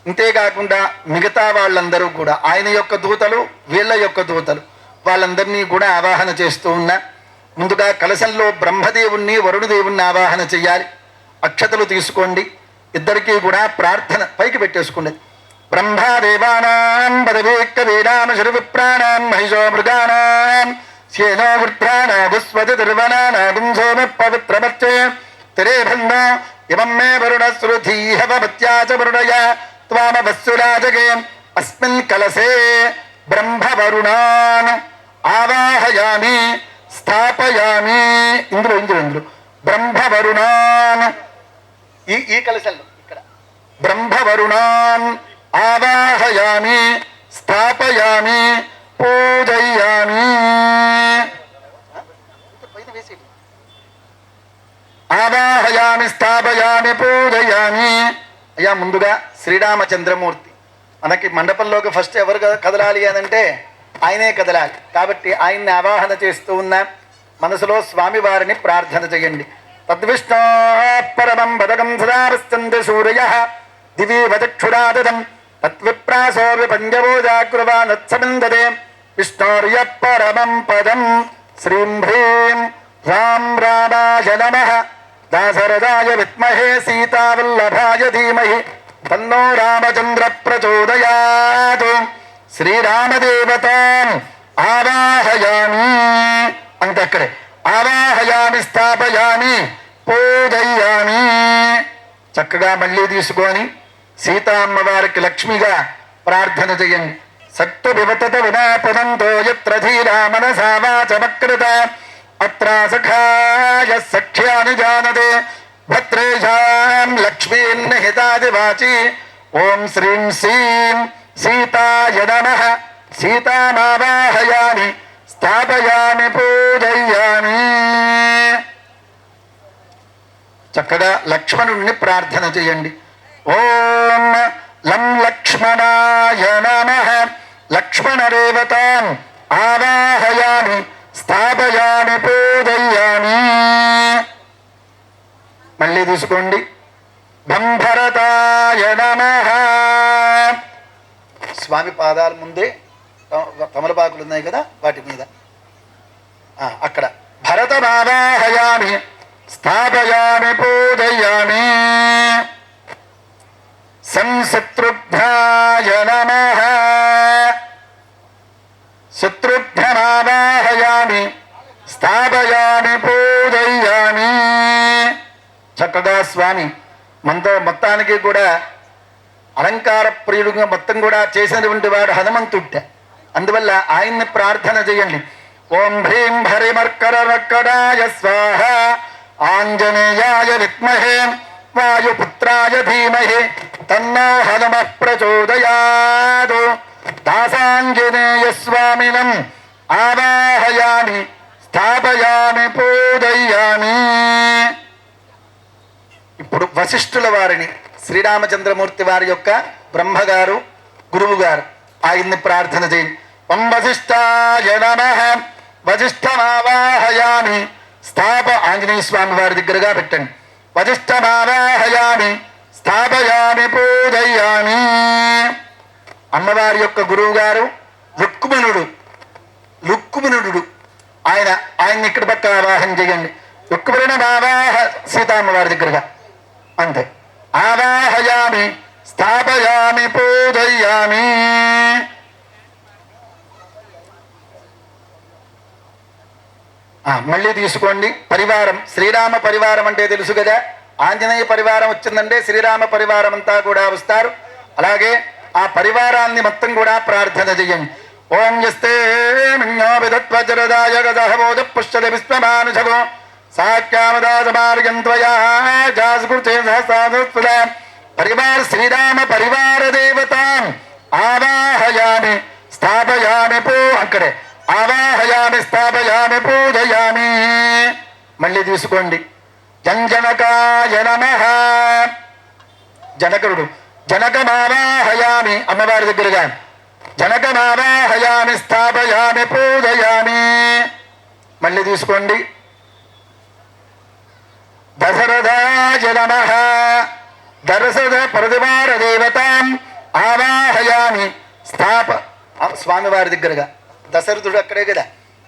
Speaker 2: ఇంతేకాకుండా మిగతా వాళ్ళందరూ కూడా ఆయన యొక్క దూతలు వీళ్ళ యొక్క దూతలు వాళ్ళందరినీ కూడా ఆవాహన చేస్తూ ఉన్నా. ముందుగా కలశంలో బ్రహ్మదేవుణ్ణి వరుణదేవుణ్ణి ఆవాహన చెయ్యాలి. అక్షతలు తీసుకోండి, ఇద్దరికీ కూడా ప్రార్థన పైకి పెట్టేసుకోండి. బ్రహ్మాదేవానాం పదవీక్క వీరామ శిరవిప్రాణాం మహిషో మృగానాం శ్యేనో వృత్రాణాగుస్వతి తిరువనానాగుం సోమ పవిత్రమచ్చే తిరేభన్నో ఇమం మే వరుణశ్రుధీహవత్యా చ వరుణయ త్వామవస్సురాజగే అస్మిన్ కలసే బ్రహ్మవరుణాన్ ఆవాహయామి స్థాపయామి. ఇందులో బ్రహ్మవరుణాన్ ఈ కలశంలో ఇక్కడ బ్రహ్మవరుణాన్ ఆవాహయామి స్థాపయామి పూజయామి. ఆవాహయామి స్థాపయామి పూజయామి. అయ్యా ముందుగా శ్రీరామచంద్రమూర్తి మనకి మండపంలోకి ఫస్ట్ ఎవరు కదలాలి అనంటే ఆయనే కదలాలి. కాబట్టి ఆయన్ని ఆవాహన చేస్తూ ఉన్నాం. మనసులో స్వామివారిని ప్రార్థన చేయండి. తద్విష్ణో పరమం పదకం సదావస్తంతి సూర్య దివీవ చక్షురాదం తద్విప్రాసో విపంజవోజాకృవానత్సమిందతే విష్ణోర్య పరమం పదం. శ్రీం హ్రీం రాం రామాయ నమః దాశరథాయ విద్మహే సీతావల్లభాయ ధీమహి తన్నో రామచంద్ర ప్రచోదయాత్. శ్రీరామదేవతాం ఆవాహయామి అంటే అక్కడే ఆవాహయామి స్థాపయామి పూజయామి. చక్కగా మళ్ళీ తీసుకొని సీతామ్మవారికి లక్ష్మిగా ప్రార్థన చేయండి. సత్తు వివతత వినాపదంతో యత్ర ధీరా మనసా వాచమకృత అత్రా సఖాయ సఖ్యాని జానతే భద్రేషాం లక్ష్మీర్నిహితాదివాచి. ఓం శ్రీం శ్రీం సీతాయ నమః సీతామావాహయామి స్థాపయామి పూజయామి. చక్కగా లక్ష్మణుణ్ణి ప్రార్థన చేయండి. ఓం లం లక్ష్మణాయ నమః లక్ష్మణదేవతాం ఆవాహయామి స్థాపయామి పూజయామి. మళ్ళీ తీసుకోండి. భంభరతాయ నమః. స్వామి పాదాల ముందే కమలపాకులు ఉన్నాయి కదా, వాటి మీద అక్కడ భరతమావాహయామి స్థాపయామి పూజయామి. సంశత్రుఘ్నాయ నమః శత్రుఘ్నమావాహయామి స్థాపయామి పూజయామి. చక్కగా స్వామి మొత్తానికి కూడా అలంకార ప్రియుడుగా మొత్తం కూడా చేసినటువంటి వాడు హనుమంతుడ్డ. అందువల్ల ఆయన్ని ప్రార్థన చేయండి. ఓం హ్రీం హరిమర్కరమర్కడాయ స్వాహ ఆంజనేయాయ విద్మహే వాయుపుత్రాయ ధీమహి తన్నో హనుమః ప్రచోదయాత్. దాసాంజనేయ స్వామినం ఆవాహయామి స్థాపయామి పూజయామి. ఇప్పుడు వశిష్ఠుల వారిని శ్రీరామచంద్రమూర్తి వారి యొక్క బ్రహ్మగారు గురువు గారు ఆయన్ని ప్రార్థన చేయండి. ఓం వశిష్ఠాయ నమః వశిష్ఠమావాహయామి ఆంజనేయ స్వామి వారి దగ్గరగా పెట్టండి. వశిష్ఠమావాహయామి స్థాపయామి పూజయామి. అమ్మవారి యొక్క గురువు గారు రుక్మిణుడు ఆయన్ని ఇక్కడ పక్క ఆవాహన చేయండి. రుక్మిణమావాహ సీతామ్మవారి దగ్గరగా అంతే. ఆవాహయామి స్థాపయామి పూజయామి. మళ్ళీ తీసుకోండి. పరివారం శ్రీరామ పరివారం అంటే తెలుసు కదా. ఆంజనేయ పరివారం వచ్చిందంటే శ్రీరామ పరివారం అంతా కూడా వస్తారు. అలాగే ఆ పరివారాన్ని మొత్తం కూడా ప్రార్థన చేయండి. ఓం యస్తే మిన్నోవిదత్వజరదాయ గదహవోజ పుష్యద విశ్వమానుషవో సాఖ్యామదాసమార్గంత్వయా జాస్కృతే సహస్రానుస్ఫుల. పరివార శ్రీరామ పరివార దేవతాం ఆవాహయామి స్థాపయామి అక్కడే ఆవాహయామి స్థాపయామి పూజయామి. మళ్ళీ తీసుకోండి. జంజనకాయ నమః జనకరుడు జనకమావాహయామి అమ్మవారి దగ్గరగా జనకమావాహయామి స్థాపయామి పూజయామి. మళ్ళీ తీసుకోండి. దశరథాయ నమః దశరథ పరివార దేవతాం ఆవాహయామి స్వామివారి దగ్గరగా దశరథుడు అక్కడే కదా.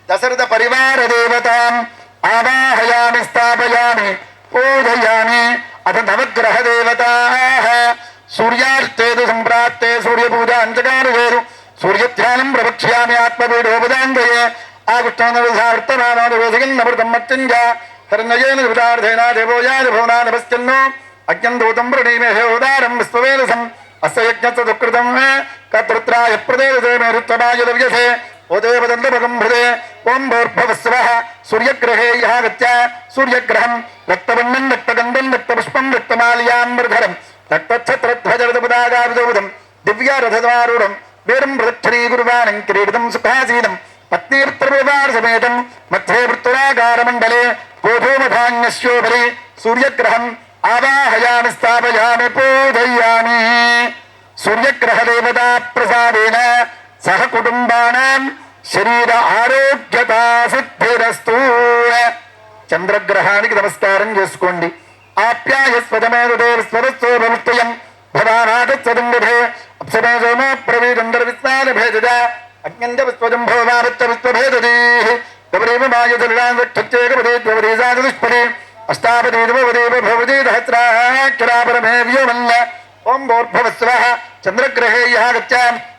Speaker 2: దశరథ పరివార దేవతాం ఆవాహయామి స్థాపయామి పూజయామి. అత నవగ్రహ దేవతాః సూర్యార్తేదు సంప్రాప్తే సూర్యపూజ అంచకాలు వేరు సూర్యధ్యానం ప్రవక్ష్యామి ఆత్మపీఠోపదాంగయే ఆకృష్ణవర్తమానోదగన్నమృతం మత్యంజ హరణయేన విదార్థేన దేవోయాది భవనానపశ్చన్నో అజ్ఞందూతం ప్రణీమహే ఉదారం విశ్వవేదసం అస్య యజ్ఞస్య దుఃకృతం కర్తృత్రాయ ప్రదేశే మేరుత్వమాయ లవ్యసే ఓ దేవదండభగం హృదే ఓం భూర్భువస్వః సూర్యగ్రహే యాగత్య సూర్యగ్రహం రక్తవర్ణం రక్తగంధం రక్తపుష్పం రక్తమాల్యామృధరం రక్తఛత్రధ్వజరథపదాగావిదోదం దివ్యరథద్వారూఢం వీరం ప్రదక్షిణీకుర్వాణం కిరీటం సుఖాసీనం పత్నీపుత్రవివారసమేతం మధ్యే వృత్తురాకారమండలే గోధూమధాన్యస్యోపరి సూర్యగ్రహం ఆవాహయామి స్థాపయామి పూజయామి సూర్యగ్రహదేవతా ప్రసాదేన సహ కుటుంబానాం శరీర ఆరోగ్యతా సిద్ధిరస్తు. చంద్రగ్రహానికి నమస్కారం చేసుకోండి. ఆప్యాయస్వదమేదేవస్వరస్వభవత్వయం భవానాగచ్చదంగభే అప్సమే సోమ ప్రవీరందర విస్నానభేజ అజ్ఞంజ విశ్వజం భవనావత్త విశ్వభేదీ గౌరీవ మాయుధరుడాంగక్షేకపదే ద్వవదీజాదుష్పదే అష్టాపదీదవదేవ భవదీ సహస్రాక్షరాపరమే వ్యోమల్ల. ఓం భూర్భువస్వః చంద్రగ్రహే యాగచ్చ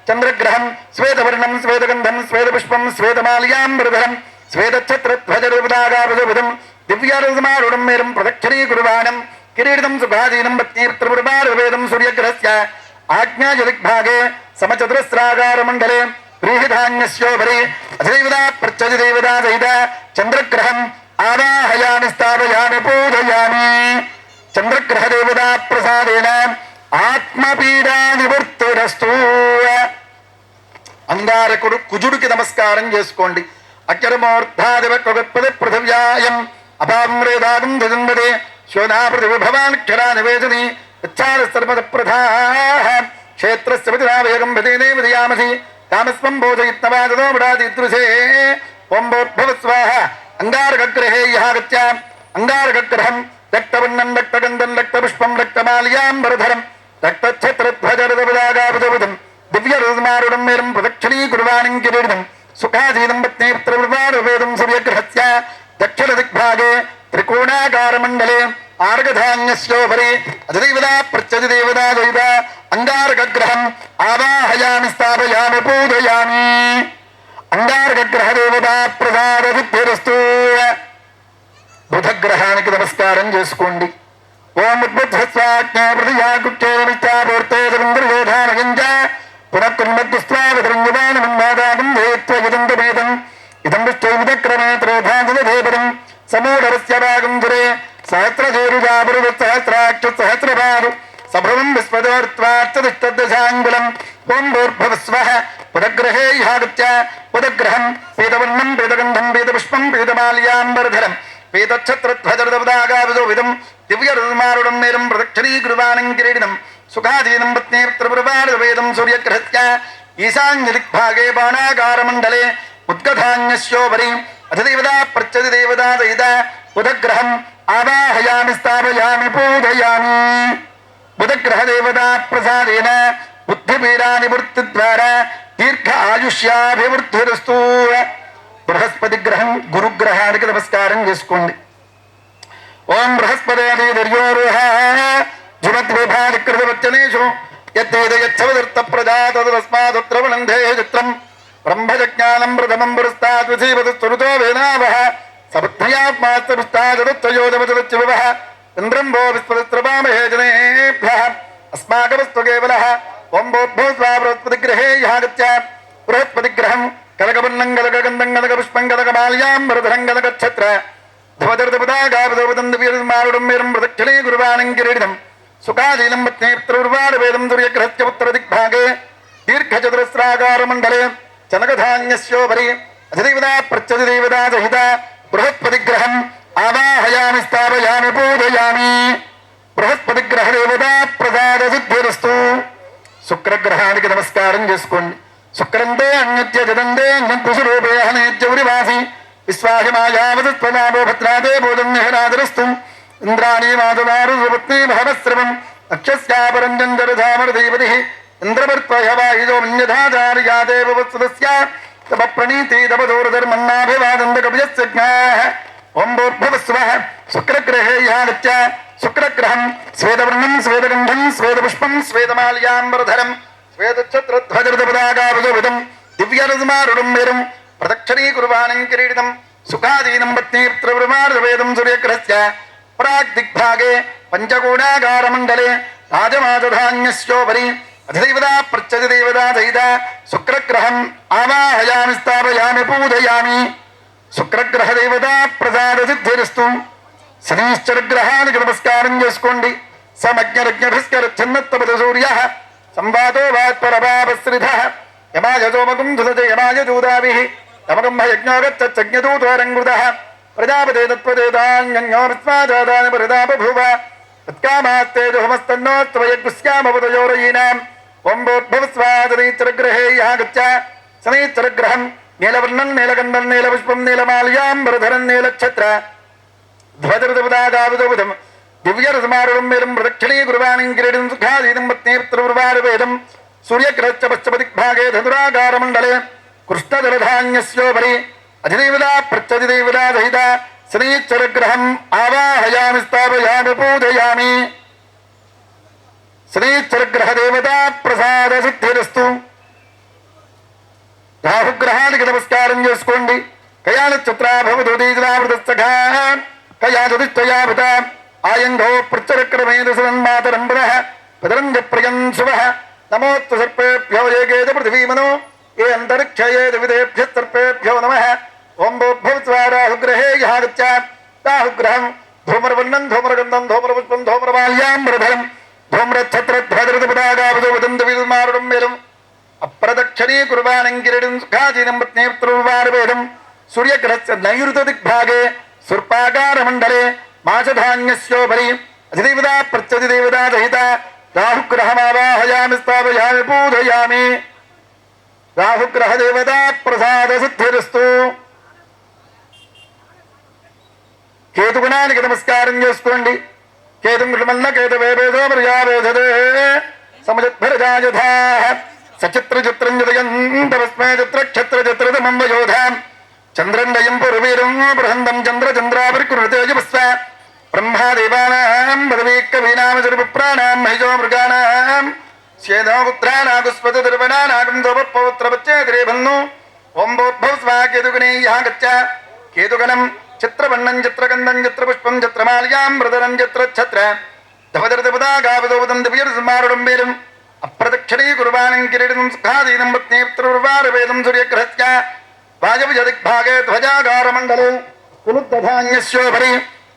Speaker 2: చంద్రగ్రహం శ్వేతవర్ణం శ్వేతగంధం శ్వేతపుష్పం శ్వేతమాల్యామృధరం శ్వేతఛత్రధ్వజరథపదాగావిదోదం దివ్యరథమారూఢం మేరం ప్రదక్షిణీకుర్వాణం కిరీటం సుఖాదీనం పత్నీపుత్రపురపారవేదం సూర్యగ్రహస్య ఆజ్ఞాయదిగ్భాగే సమచతురస్రాకారమండలే వ్రీహిధాన్యస్యోపరి అధిదేవతా ప్రత్యధిదేవతా సహిత చంద్రగ్రహం ఆవాహయామి స్థాపయామి పూజయామి. చంద్రగ్రహదేవతా ప్రసాదేన ఆత్మపీడా నివృత్తిరస్తు. అంగారకుడు కుజుడికి నమస్కారం చేసుకోండి. అక్షరమూర్ధాదివత్పదే పృథివ్యాయం అపామ్రేదాగం ధజన్వదే శోనా పృథివి భవాన్ క్షరా నివేదని ఇచ్చారసర్వద ప్రధాః క్షేత్రస్య విధినావేగం విధేనే విధయామసి కామస్వం బోధయిత్నవాదదో విడాదిదృశే. ఓం భూర్భువస్వః అంగారకగ్రహే యాగత్య అంగారకగ్రహం రక్తవర్ణం రక్తగంధం రక్తపుష్పం రక్తమాల్యామృధరం రక్తఛత్రధ్వజరథపదాగావిదోదం దివ్యరథమారూఢం మేరం ప్రదక్షిణీకుర్వాణం కిరీటం సుఖాసీనం పత్నీపుత్రవివారవేదం సూర్యగ్రహస్య దక్షిణదిగ్భాగే త్రికోణాకారమండలే ఆర్గధాన్యస్యోపరి అధిదేవతా ప్రత్యధిదేవతా దైవ అంగారకగ్రహం ఆవాహయామి స్థాపయామి పూజయామి. అంగారకగ్రహదేవతా ప్రసాద సిద్ధిరస్తు. బుధగ్రహానికి నమస్కారం చేసుకోండి. ఓం ఉద్బుద్ధస్వాజ్ఞాపృతియాకుక్షేమిత్యాపూర్తేంద్రయోధానగంజ పునఃకున్మద్దుస్వాగతరంగువానమన్వాదాగం ధేత్వయుదంతమేతం ఇదం విష్ణువిదక్రమే త్రేధాంజలధేపరం సమూఢరస్య భాగం దురే సహస్రజేరుజాపురుసహస్రాక్షసహస్రపారు సభ్రమం విశ్వదోర్త్వార్చదిష్టదశాంగులం. ఓం భూర్భువస్వః పునగ్రహే యాగత్య పునగ్రహం పీతవర్ణం పీతగంధం పీతపుష్పం పీతమాల్యామృధరం పీతఛత్రధ్వజరథపదాగావిదోదం దివ్యరథమారూఢం మేరం ప్రదక్షిణీకుర్వాణం కిరీటం సుఖాదీనం పత్నీపుత్రపురపారవేదం సూర్యగ్రహస్య ఈశాన్యదిగ్భాగే బాణాకారమండలే ఉద్గధాన్యస్యోపరి అధిదేవతా ప్రత్యధిదేవతా సహిత బుధగ్రహం ఆవాహయామి స్థాపయామి పూజయామి. బుధగ్రహదేవతా ప్రసాదేన బుద్ధిపీడా నివృత్తిద్వారా దీర్ఘ ఆయుష్యాభివృద్ధిరస్తు. బృహస్పతి గ్రహం గురుగ్రహానికి నమస్కారం చేసుకోండి. ఓం బృహస్పతిర్యోరుహ జుమద్విభాధికృతవచ్చనేషు యత్తేదయచ్చవదర్త ప్రజా తదస్మాదత్ర వనందే చిత్రం బ్రహ్మజ్ఞానం ప్రథమం పురస్తాద్విధీవతస్తురుతో వేనావహ సబుద్ధ్యాత్మాస్తరుస్తాదరుత్రయోజమతురుచ్యువః ఇంద్రం భో విశ్వదస్త్రపామహే జనేభ్యః అస్మాకమస్తు కేవలః. ఓం భూర్భువస్వః బృహస్పతిగ్రహే యాగత్య బృహస్పతిగ్రహం కనకవర్ణం కనకగంధం కనకపుష్పం కనకమాల్యామృధరం కనకఛత్ర ధ్వజరథపదాగావిదోదం దివ్యరథమారూఢం మేరం ప్రదక్షిణీకుర్వాణం కిరీటం సుఖాదీనం పత్నీపుత్రవివారవేదం సూర్యగ్రహస్య ఉత్తరదిగ్భాగే దీర్ఘచతురస్రాకారమండలే చనకధాన్యస్యోపరి అధిదేవతా ప్రత్యధిదేవతా సహిత బృహస్పతిగ్రహం ఆవాహయామి స్థాపయామి పూజయామి. బృహస్పతిగ్రహదేవతా ప్రసాద సిద్ధిరస్తు. శుక్రగ్రహానికి నమస్కారం చేసుకోండి. శుక్రంతే అన్యత్య జదంతే అన్యత్వస్వరూపే హనేత్యవరివాసి విశ్వాహిమాయావతత్వనాభో భద్రాదే బోధం నిహరాదరస్తు. ఇంద్రాణీ మాధవారు సుపత్నీ భవశ్రవం అక్షస్యాపరంజంజరధామరదేవతి ఇంద్రవర్త్వయవాయుజో మన్యధాచార్యాదేవవత్సదస్య తమ ప్రణీతి తపదోరధర్మన్నాభివాదందకవియస్యజ్ఞాః. ఓం భూర్భువస్వః శుక్రగ్రహే యాగత్య శుక్రగ్రహం శ్వేతవర్ణం శ్వేతగంధం శ్వేతపుష్పం శ్వేతమాల్యామృధరం శ్వేతఛత్రధ్వజరథపదాగావిదోదం దివ్యరథమారూఢం మేరం ప్రదక్షిణీకుర్వాణం కిరీటం సుఖాదీనం పత్నీపుత్రవివారవేదం సూర్యగ్రహస్య ప్రాగ్దిగ్భాగే పంచకోణాగారమండలే రాజమాజధాన్యస్యోపరి అధిదేవతా ప్రత్యధిదేవతా సహిత శుక్రగ్రహం ఆవాహయామి స్థాపయామి పూజయామి. శుక్రగ్రహ దేవత ప్రసాద సిద్ధిరస్తు. శనీశ్చరగ్రహానికి నమస్కారం చేసుకోండి. సమజ్ఞరజ్ఞభిస్కర ఛన్నత్తపద సూర్య సంవాదో వాత్పరపాపశ్రిధ యమాయ సోమకం ధులతే యమాయ దూదాభి యమకం యజ్ఞోగచ్చజ్ఞదూతోరంగృత ప్రజాపతే తత్పదేదాన్యోస్మాదాని ప్రదాపభూవ తత్కామాస్తేజోమస్తన్నోత్వయగ్స్యామపదయోరయీనాం ఓంభోద్భవస్వాదనీచరగ్రహే యాగచ్చ. శనీశ్చరగ్రహం నీలవర్ణం నీలగంధం నీలపుష్పం నీలమాల్యాంబరధరం నీలక్షత్ర ధ్వజరథముదాగావుదం దివ్యరథమారుడం మేరం ప్రదక్షిణీ గురువాణం కిరీటం సుఖాదీనం పత్నీపుత్రవేదం సూర్యగ్రహశ్చ పశ్చిమదిగ్భాగే ధనురాగారమండలే కృష్ణజలధాన్యస్యోపరి అధిదేవతా ప్రత్యధిదేవతా సహిత శనీశ్చరగ్రహం ఆవాహయామి స్థాపయామి పూజయామి. శనీశ్చరగ్రహ దేవతా ప్రసాద సిద్ధిరస్తు. రాహుగ్రహానికి నమస్కారం చేసుకోండి. కయానచిత్రాభవదోదీజనావృతస్థా కయాదుదిష్టయాభృత ఆయంగో పృచ్చరక్రమేదసన్మాతరం పునః పదరంజ ప్రియం శుభ నమోస్తు సర్పేభ్యో ఏకేద పృథివీమనో ఏ అంతరిక్షయే విదేభ్య సర్పేభ్యో నమః. ఓం భూభువస్వ రాహుగ్రహే యహాగచ్చ. రాహుగ్రహం ధూమ్రవర్ణం ధూమ్రగంధం ధూమ్రపుష్పం ధూమ్రమాల్యాంబరధరం ధూమ్రఛత్రధ్వజరథపదాగావదోదంతవిమారుడం మేలం అప్రదక్షిణీ కుర్వాణం కిరీటం సుఖాదీనం పత్నీపుత్రవేదం సూర్యగ్రహస్య నైరుత దిగ్భాగే సుర్పాకారమండలే మాసధాన్యస్యోపరి అధిదేవతా ప్రత్యధిదేవతా సహిత రాహుగ్రహమావాహయామి స్థాపయామి పూజయామి. రాహుగ్రహ దేవతా ప్రసాద సిద్ధిరస్తు. కేతుగుణానికి నమస్కారం చేసుకోండి. కేతుం కృమల్ల కేతవేదో ప్రజావేధదే సమజద్భరజాయథా సచిత్రచిత్రం జయంతమస్మే చిత్రక్షత్రచిత్రతమంబయోధాం చంద్రండయం పురవీరం బృహందం చంద్రచంద్రాపరికృతేజపస్వ బ్రహ్మాదేవానాం పదవీకవీనామచరిపుప్రాణాం మహిజో మృగాణాం శ్వేదోపుత్రానాగుస్పతిర్వణానాగం దోపౌత్రవచ్చేదిరేభన్ను ఓం భూద్భవస్వా కేతుగణే యాగచ్చ. కేతుగణం చిత్రవర్ణం చిత్రగంధం చిత్రపుష్పం చిత్రమాల్యాం మృదరం చిత్రఛత్ర ధవదరథపదాగావదోదం దివ్యరథమారుడం మేలం అప్రదక్షిణీ కుర్వాణం కిరీటం సుఖాదీనం పత్నీపుత్రవేదం సూర్యగ్రహస్య వాజవిజదిగ్భాగే ధ్వజాగారమండలే కులుద్ధధాన్యస్యోపరి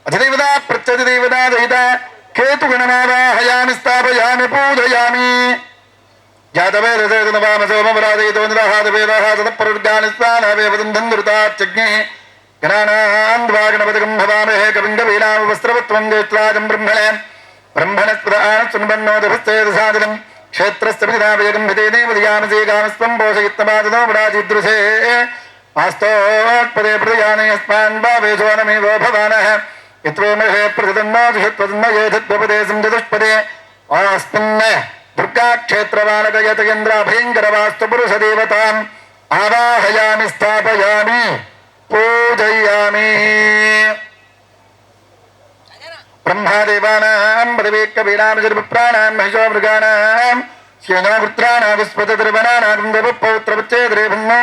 Speaker 2: అధిదేవతా ప్రత్యధిదేవతా సహిత కేతుగణమావాహయామి స్థాపయామి పూజయామి. జాతవేదోమరాదయతోనిరాహాదవేదాహాతపరుర్గాని స్నానావేవదం ధంధృతాచ్చగ్నే గణానాన్వా గణపతిగం భవామహే కవిం కవీనామవస్త్రవత్వం జ్యేష్ఠరాజం బ్రహ్మణే బ్రహ్మణస్పదానసున్బన్నోదభస్తేదసాదనం క్షేత్రస్థితినావేగం హితేనేమధియామసేగామస్వం పోషయిత్తమాదనో మరాజీదృశే ఆస్తోత్పదే ప్రతియానయస్మాన్ భావేశోనమేవో భవానః యత్వేమహే ప్రతిదన్నోషత్వన్మయేధత్వపదేశం చతుష్పదే ఆస్మిన్ దుర్గాక్షేత్రవానకయతయంద్రాభయంకరవాస్తు పురుషదేవతాం ఆవాహయామి స్థాపయామి పూజయామి. బ్రహ్మాదేవానాం పదవీకవీనామచరిపుప్రాణాం మహిషో మృగాణాం శ్యేనోపుత్రానాగుస్పతిర్వణానాగం దోపౌత్రవచ్చేదిరేభన్నో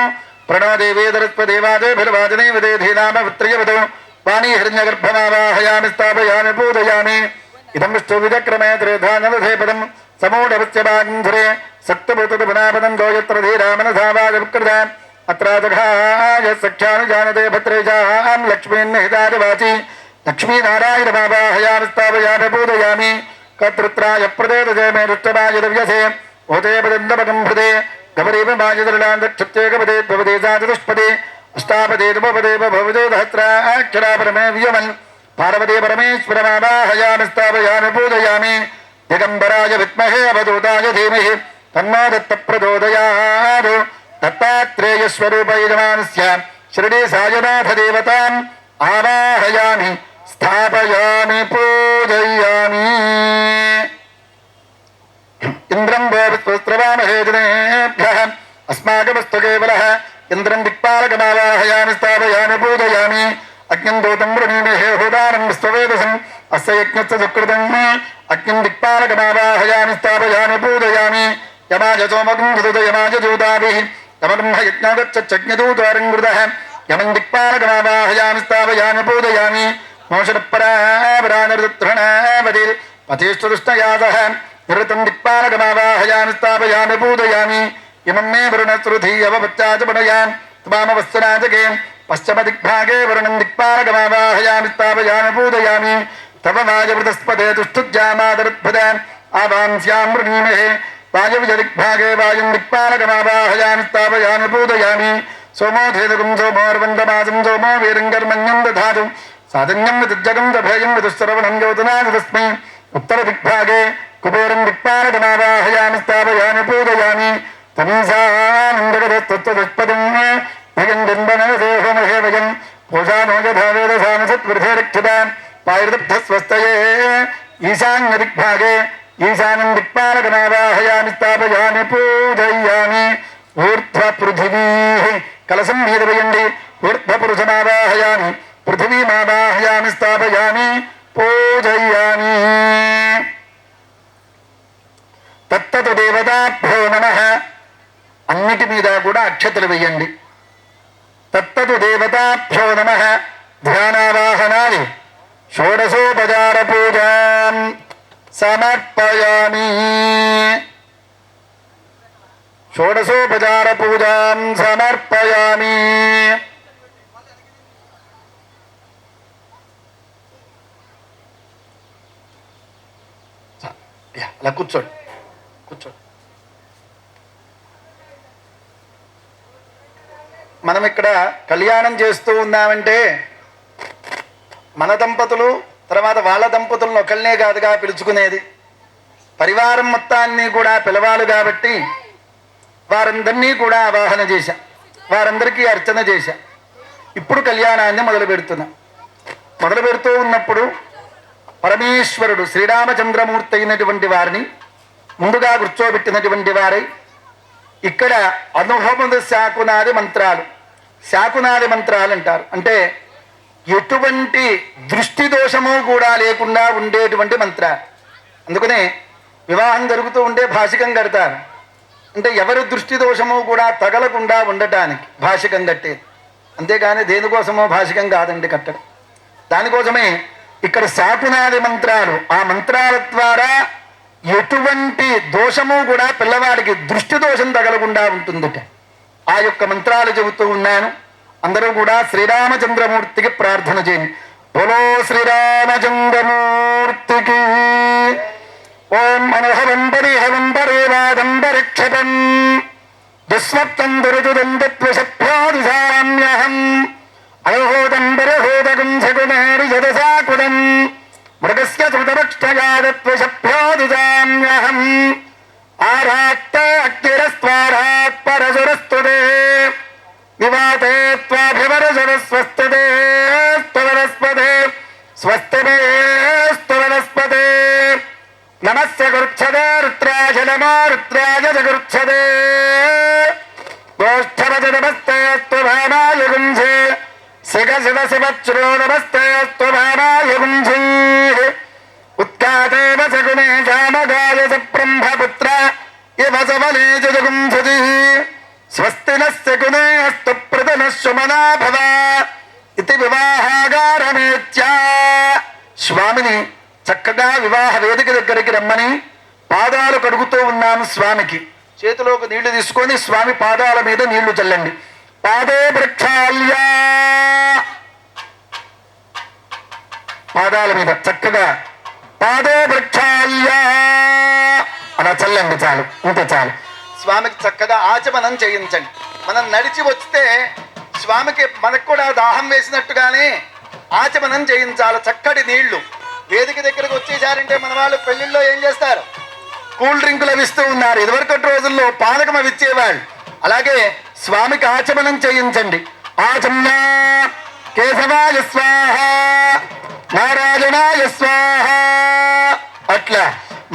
Speaker 2: ప్రణో దేవేదరస్పదేవాదేభిర్వాజనేవదేధీనామపుత్రియవతో వాణీ హిరణ్యగర్భమావాహయామి స్థాపయామి పూజయామి. ఇదం విష్ణువిచక్రమే త్రేధానలధే పదం సమూఢవత్యభాగంధురే సక్తభూతపనాపదం గోయత్ర ధీరామనసావాగకృత అత్రాజఘాయ సఖ్యానుజానతే భద్రేజాం లక్ష్మీర్నిహితాజవాచి లక్ష్మీనారాయణమావాహయామి స్థాపయామి పూజయామి. కర్తృత్రాయ ప్రదేదజే మే దుష్టరాయ దవ్యసే ఓతే పదందపదం హృదే గమరీపమాజదరులాందక్షత్యేకపదే ద్వపదే చతుష్పదే అష్టాపదే నవపదే భవదే సహస్రాక్షరా పరమే వియమన్ పార్వతీ పరమేశ్వరమావాహయామి స్థాపయామి పూజయామి. దిగంబరాయ విద్మహే అవధూతాయ ధీమహి తన్నో దత్త ప్రచోదయాత్. దత్తాత్రేయస్వరూపయజమానస్య షిరిడీ సాయినాథ దేవతాం ఆవాహయామి స్థాపయామి పూజయామి. ఇంద్రం భోస్త్రవామహే జనేభ్యః అస్మాకమస్తు కేవలః ఇంద్రం దిక్పాలకమావాహయామి స్థాపయామి పూజయామి. అగ్నిం దూతం వృణీమహే హోదానం విశ్వవేదసం అస్య యజ్ఞస్య సుకృతం అగ్నిం దిక్పాలకమావాహయామి స్థాపయామి పూజయామి. యమాయ సోమకం హృదయమాయ దూతాభిః యమబ్రహ్మ యజ్ఞాగచ్చజ్ఞదూతారంగృతః యమం దిక్పాలకమావాహయామి స్థాపయామి పూజయామి. మోషణపరావరానరుద్రణావతి పతిష్ఠుష్టయాసః నిరతం దిక్పాలకమావాహయామి స్థాపయామి పూజయామి ఇమం మే వరుణశ్రుధీయవపచ్చాచపడయామి త్వామవస్త్రాజకే పశ్చిమదిగ్భాగే వరుణం దిక్పాలకమావాహయామి స్థాపయామి పూజయామి తవ వాయవృతస్పదే తుష్టుజ్యామాదరుద్భుత ఆవాంస్యాం వృణీమహే వాయవ్యదిగ్భాగే వాయుం దిక్పాలకమావాహయామి స్థాపయామి పూజయామి సోమోధేదుకం సోమోర్వందమాసం సోమో వీరంగర్మణ్యం దధాతు సాధన్యం విదుజ్జగం దభేయం విదుశ్రవణం జ్యోతినాథ తస్మై ఉత్తరదిగ్భాగే కుబేరం దిక్పాలకమావాహయామి స్థాపయామి పూజయామి తమీసానందగతత్వత్పదం భయం బింబనదేహమహే వయం పూజానో యథా వేదసామ సత్వృధేరక్షిత పాయర్దబ్ధస్వస్తయే ఈశాన్యదిగ్భాగే ఈశానం దిక్పాలకమావాహయామి స్థాపయామి పూజయామి ఊర్ధ్వ పృథివీ కలసం మీద వేయండి ఊర్ధ్వ పురుషమావాహయామి పృథివీమావాహయామి స్థాపయామి పూజయామి తత్తతు దేవతాభ్యో నమః అన్నిటి మీద కూడా అక్షతలు వేయండి తత్తతు దేవతాభ్యో నమః ధ్యానావాహనాన్ని షోడశోపచార పూజాం సమర్పయామి షోడశోపచార పూజాం సమర్పయామి అలా కూర్చోండి కూర్చోండి మనం ఇక్కడ కళ్యాణం చేస్తూ ఉన్నామంటే మన దంపతులు తర్వాత వాళ్ళ దంపతులను ఒకళ్ళనే కాదుగా పిలుచుకునేది పరివారం మొత్తాన్ని కూడా పిలవాలి కాబట్టి వారందరినీ కూడా ఆవాహన చేశా వారందరికీ అర్చన చేశా ఇప్పుడు కళ్యాణాన్ని మొదలు పెడుతూ ఉన్నప్పుడు పరమేశ్వరుడు శ్రీరామచంద్రమూర్తి అయినటువంటి వారిని ముందుగా కూర్చోబెట్టినటువంటి వారై ఇక్కడ అనుభవములు శాకునాది మంత్రాలు అంటారు. అంటే ఎటువంటి దృష్టి దోషము కూడా లేకుండా ఉండేటువంటి మంత్రాలు. అందుకనే వివాహం జరుగుతూ ఉంటే భాషికం కడతారు. అంటే ఎవరి దృష్టి దోషము కూడా తగలకుండా ఉండటానికి భాషికం కట్టేది. అంతేగాని దేనికోసమో భాషికం కాదండి కట్టడం. దానికోసమే ఇక్కడ శాకునాది మంత్రాలు, ఆ మంత్రాల ద్వారా ఎటువంటి దోషము కూడా పిల్లవాడికి దృష్టి దోషం తగలకుండా ఉంటుందట. ఆ యొక్క మంత్రాలు చెబుతూ ఉన్నాను. అందరూ కూడా శ్రీరామచంద్రమూర్తికి ప్రార్థన చేయండి. బోలో శ్రీరామచంద్రమూర్తికి. ఓం అనహవం పరిహవం పరివాదం పరిక్షతం దుస్వప్తం దురితుదంతత్వసభ్యోదిశామ్యహం అయోహోదం పరహోదకం శకునేరి జదసాకులం మృగస్య ధృతపక్షయాదత్వసభ్యోదిశామ్యహం ఆరాక్త అగ్నిరస్త్వారాత్ పరశురస్తుతే వివాతే త్వాభివరసరస్వస్తతే స్తవనస్పతే స్వస్తమే స్తవనస్పతే నమస్య గురుచ్చదే రుద్రాయ నమో రుద్రాయ జగురుచ్చదే గోష్ఠవజ నమస్తే స్తుభానాయ గుంజే శిఖ శివ శివచ్రో నమస్తే స్తుభానాయ గుంజే ఉత్కాదేవ సగుణే జామగాయ సబ్రహ్మపుత్ర ఇవ సవనే జగుంసతి స్వస్తి నస్య గుణే అస్తు ప్రతనశ్వమనా భవ ఇది వివాహాగారమేత్యా. స్వామిని చక్కగా వివాహ వేదిక దగ్గరికి రమ్మని పాదాలు కడుగుతూ ఉన్నాను. స్వామికి చేతిలోకి నీళ్లు తీసుకొని స్వామి పాదాల మీద నీళ్లు చల్లండి. పాదే వృక్షాల్య, పాదాల మీద చక్కగా పాదే వృక్షాల్య అలా చల్లండి. చాలు, ఇంత చాలు. స్వామికి చక్కగా ఆచమనం చేయించండి. మనం నడిచి వస్తే స్వామికి మనకు కూడా దాహం వేసినట్టుగానే ఆచమనం చేయించాలి. చక్కటి నీళ్లు వేదిక దగ్గరకు వచ్చేసారంటే మన వాళ్ళు పెళ్లిళ్ళలో ఏం చేస్తారు, కూల్ డ్రింకులు అవి ఇస్తూ ఉన్నారు. ఇదివరకటి రోజుల్లో పానకం అవి ఇచ్చేవాళ్ళు. అలాగే స్వామికి ఆచమనం చేయించండి. ఆచమ్య కేశవాయ స్వాహ, నారాయణాయ స్వాహ, అట్లా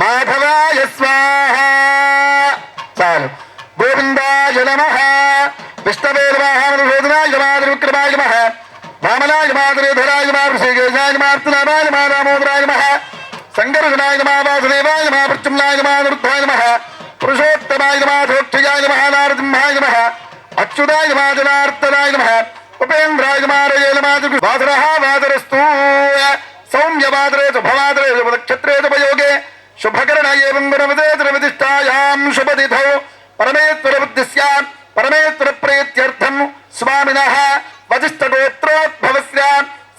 Speaker 2: మాధవాయ స్వాహ. చాలు. గోవిందాయ నమః, విష్ణవే నమః, మధుసూదనాయ నమః, త్రివిక్రమాయ నమః, వామనాయ నమః, శ్రీధరాయ నమః, శ్రీకేశాయ నమః, అర్చనాయ నమః, దామోదరాయ నమః, శంకరునాయ నమః, వాసుదేవాయ నమః, ప్రత్యుమ్నాయ నమః, నిరుద్ధాయ నమః, పురుషోత్తమాయ నమః, సోక్షయాయ నమః, నారసింహాయ నమః, అచ్యుతాయ నమః, జనార్దనాయ నమః, ఉపేంద్రాయమారయేలమాతృ వాదరః వాదరస్తు సౌమ్యవాదరే శుభవాదరే శుభనక్షత్రే శుభయోగే శుభకరణ ఏవం గుణవదే త్రివిధిష్టాయాం శుభతిథౌ పరమేశ్వర బుద్ధిస్య పరమేశ్వర ప్రీత్యర్థం స్వామినః వజిష్ఠగోత్రోద్భవస్య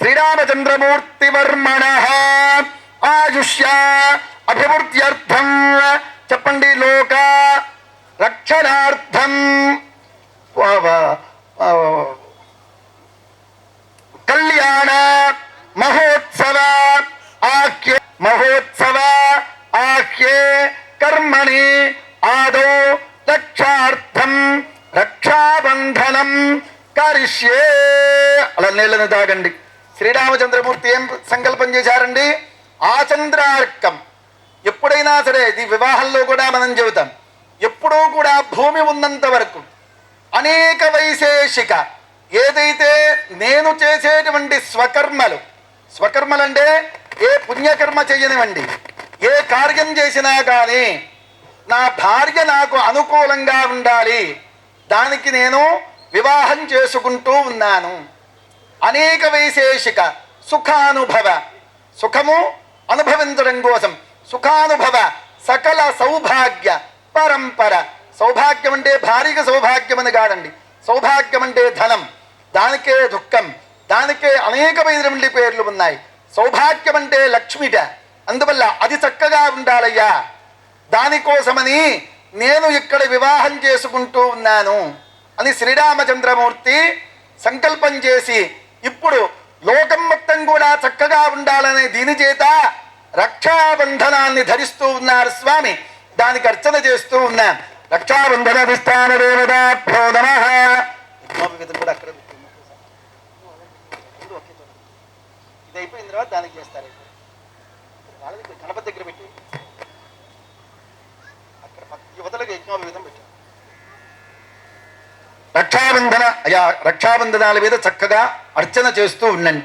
Speaker 2: శ్రీరామచంద్రమూర్తివర్మణః ఆయుష్య అభివృద్ధ్యర్థం చెప్పండి లోక రక్షణార్థం కళ్యాణ మహోత్సవ ఆఖ్యే కర్మణి ఆదౌ రక్షార్థం రక్షాబంధనం కరిష్యే. అలా నీళ్ళని తాగండి. శ్రీరామచంద్రమూర్తి ఏం సంకల్పం చేశారండి? ఆచంద్రార్కం. ఎప్పుడైనా సరే ఇది వివాహంలో కూడా మనం చెబుతాం, ఎప్పుడూ కూడా భూమి ఉన్నంత వరకు అనేక వైశేషిక ఏదైతే నేను చేసేటువంటి స్వకర్మలంటే ఏ పుణ్యకర్మ చేయనివ్వండి, ఏ కార్యం చేసినా కానీ నా భార్య నాకు అనుకూలంగా ఉండాలి, దానికి నేను వివాహం చేసుకుంటూ ఉన్నాను. అనేక వైశేషిక సుఖానుభవ, సుఖము అనుభవించడం కోసం సుఖానుభవ సకల సౌభాగ్య పరంపర. సౌభాగ్యం అంటే భార్యకి సౌభాగ్యం అని కాదండి, సౌభాగ్యం అంటే ధనం, దానికే దుఃఖం, దానికే అనేకమైనటువంటి పేర్లు ఉన్నాయి. సౌభాగ్యం అంటే లక్ష్మిట, అందువల్ల అది చక్కగా ఉండాలయ్యా, దానికోసమని నేను ఇక్కడ వివాహం చేసుకుంటూ ఉన్నాను అని శ్రీరామచంద్రమూర్తి సంకల్పం చేసి ఇప్పుడు లోకం మొత్తం కూడా చక్కగా ఉండాలనే దీని చేత రక్షాబంధనాన్ని ధరిస్తూ ఉన్నారు స్వామి. దానికి అర్చన చేస్తూ ఉన్నాం. రక్షాబంధన ధిష్టాన దేవతాభ్యో నమః. కూడా అక్కడ ఇది అయిపోయిన తర్వాత దానికి చేస్తారు. వాళ్ళ దగ్గర గణపతి దగ్గర పెట్టి అక్కడ యువతలకు యజ్ఞోపవిధం పెట్టారు. రక్షాబంధనాల మీద చక్కగా అర్చన చేస్తూ ఉండండి.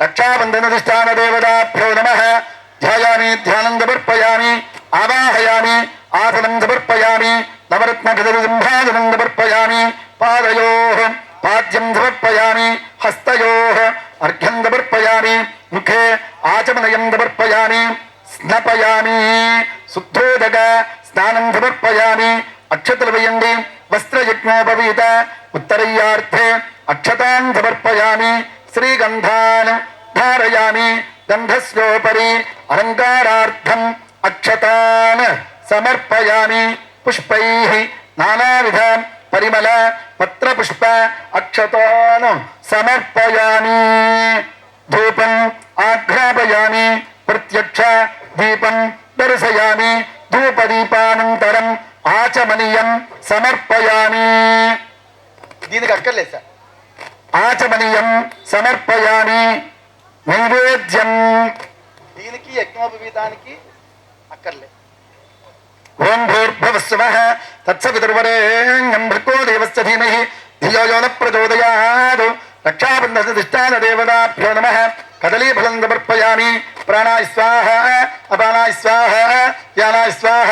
Speaker 2: రక్షాబంధన ధిష్టాన దేవతాభ్యో నమః. ధ్యాయామి ధ్యానం సమర్పయామి, ఆవాహయామి ఆసనం సమర్పయామి, నవరత్నగజంభాజనం సమర్పయామి, పాదయోః పాద్యం సమర్పయామి, హస్తయోః అర్ఘ్యం సమర్పయామి, ముఖే ఆచమనయం సమర్పయామి, స్నపయామి, శుద్ధోదక స్నానం సమర్పయామి. అక్షతలు వేయండి. వస్త్రయజ్ఞోపవీత ఉత్తరయ్యార్థే అక్షతాన్ సమర్పయామి. శ్రీగంధాన్ ధారయామి. గంధస్యోపరి అలంకారార్థం అక్షతాన్ సమర్పయామి. పుష్పైః నానావిధ పరిమళ పత్రపుష్ప అక్షతాన్ సమర్పయామి. ధూపం ఆఘ్రాపయామి. ప్రత్యక్ష దీపం దర్శయామి. ధూపదీపానంతరం ఆచమనీయం సమర్పయామి. దీనికి అక్కర్లేదు సార్. ఆచమనీయం సమర్పయామి. నైవేద్యం దీనికి యజ్ఞోపవీతానికి అక్కర్లేదు. ఓం భూర్భువస్సువః తత్సవితుర్వరేణ్యం భర్గో దేవస్య ధీమహి ధియో యో న ప్రచోదయాత్. రక్షాబంధన ధిష్టాన దేవతాభ్యో నమః. కదలీఫలం సమర్పయామి. ప్రాణాయ స్వాహ, అపానాయ స్వాహ, వ్యానాయ స్వాహ,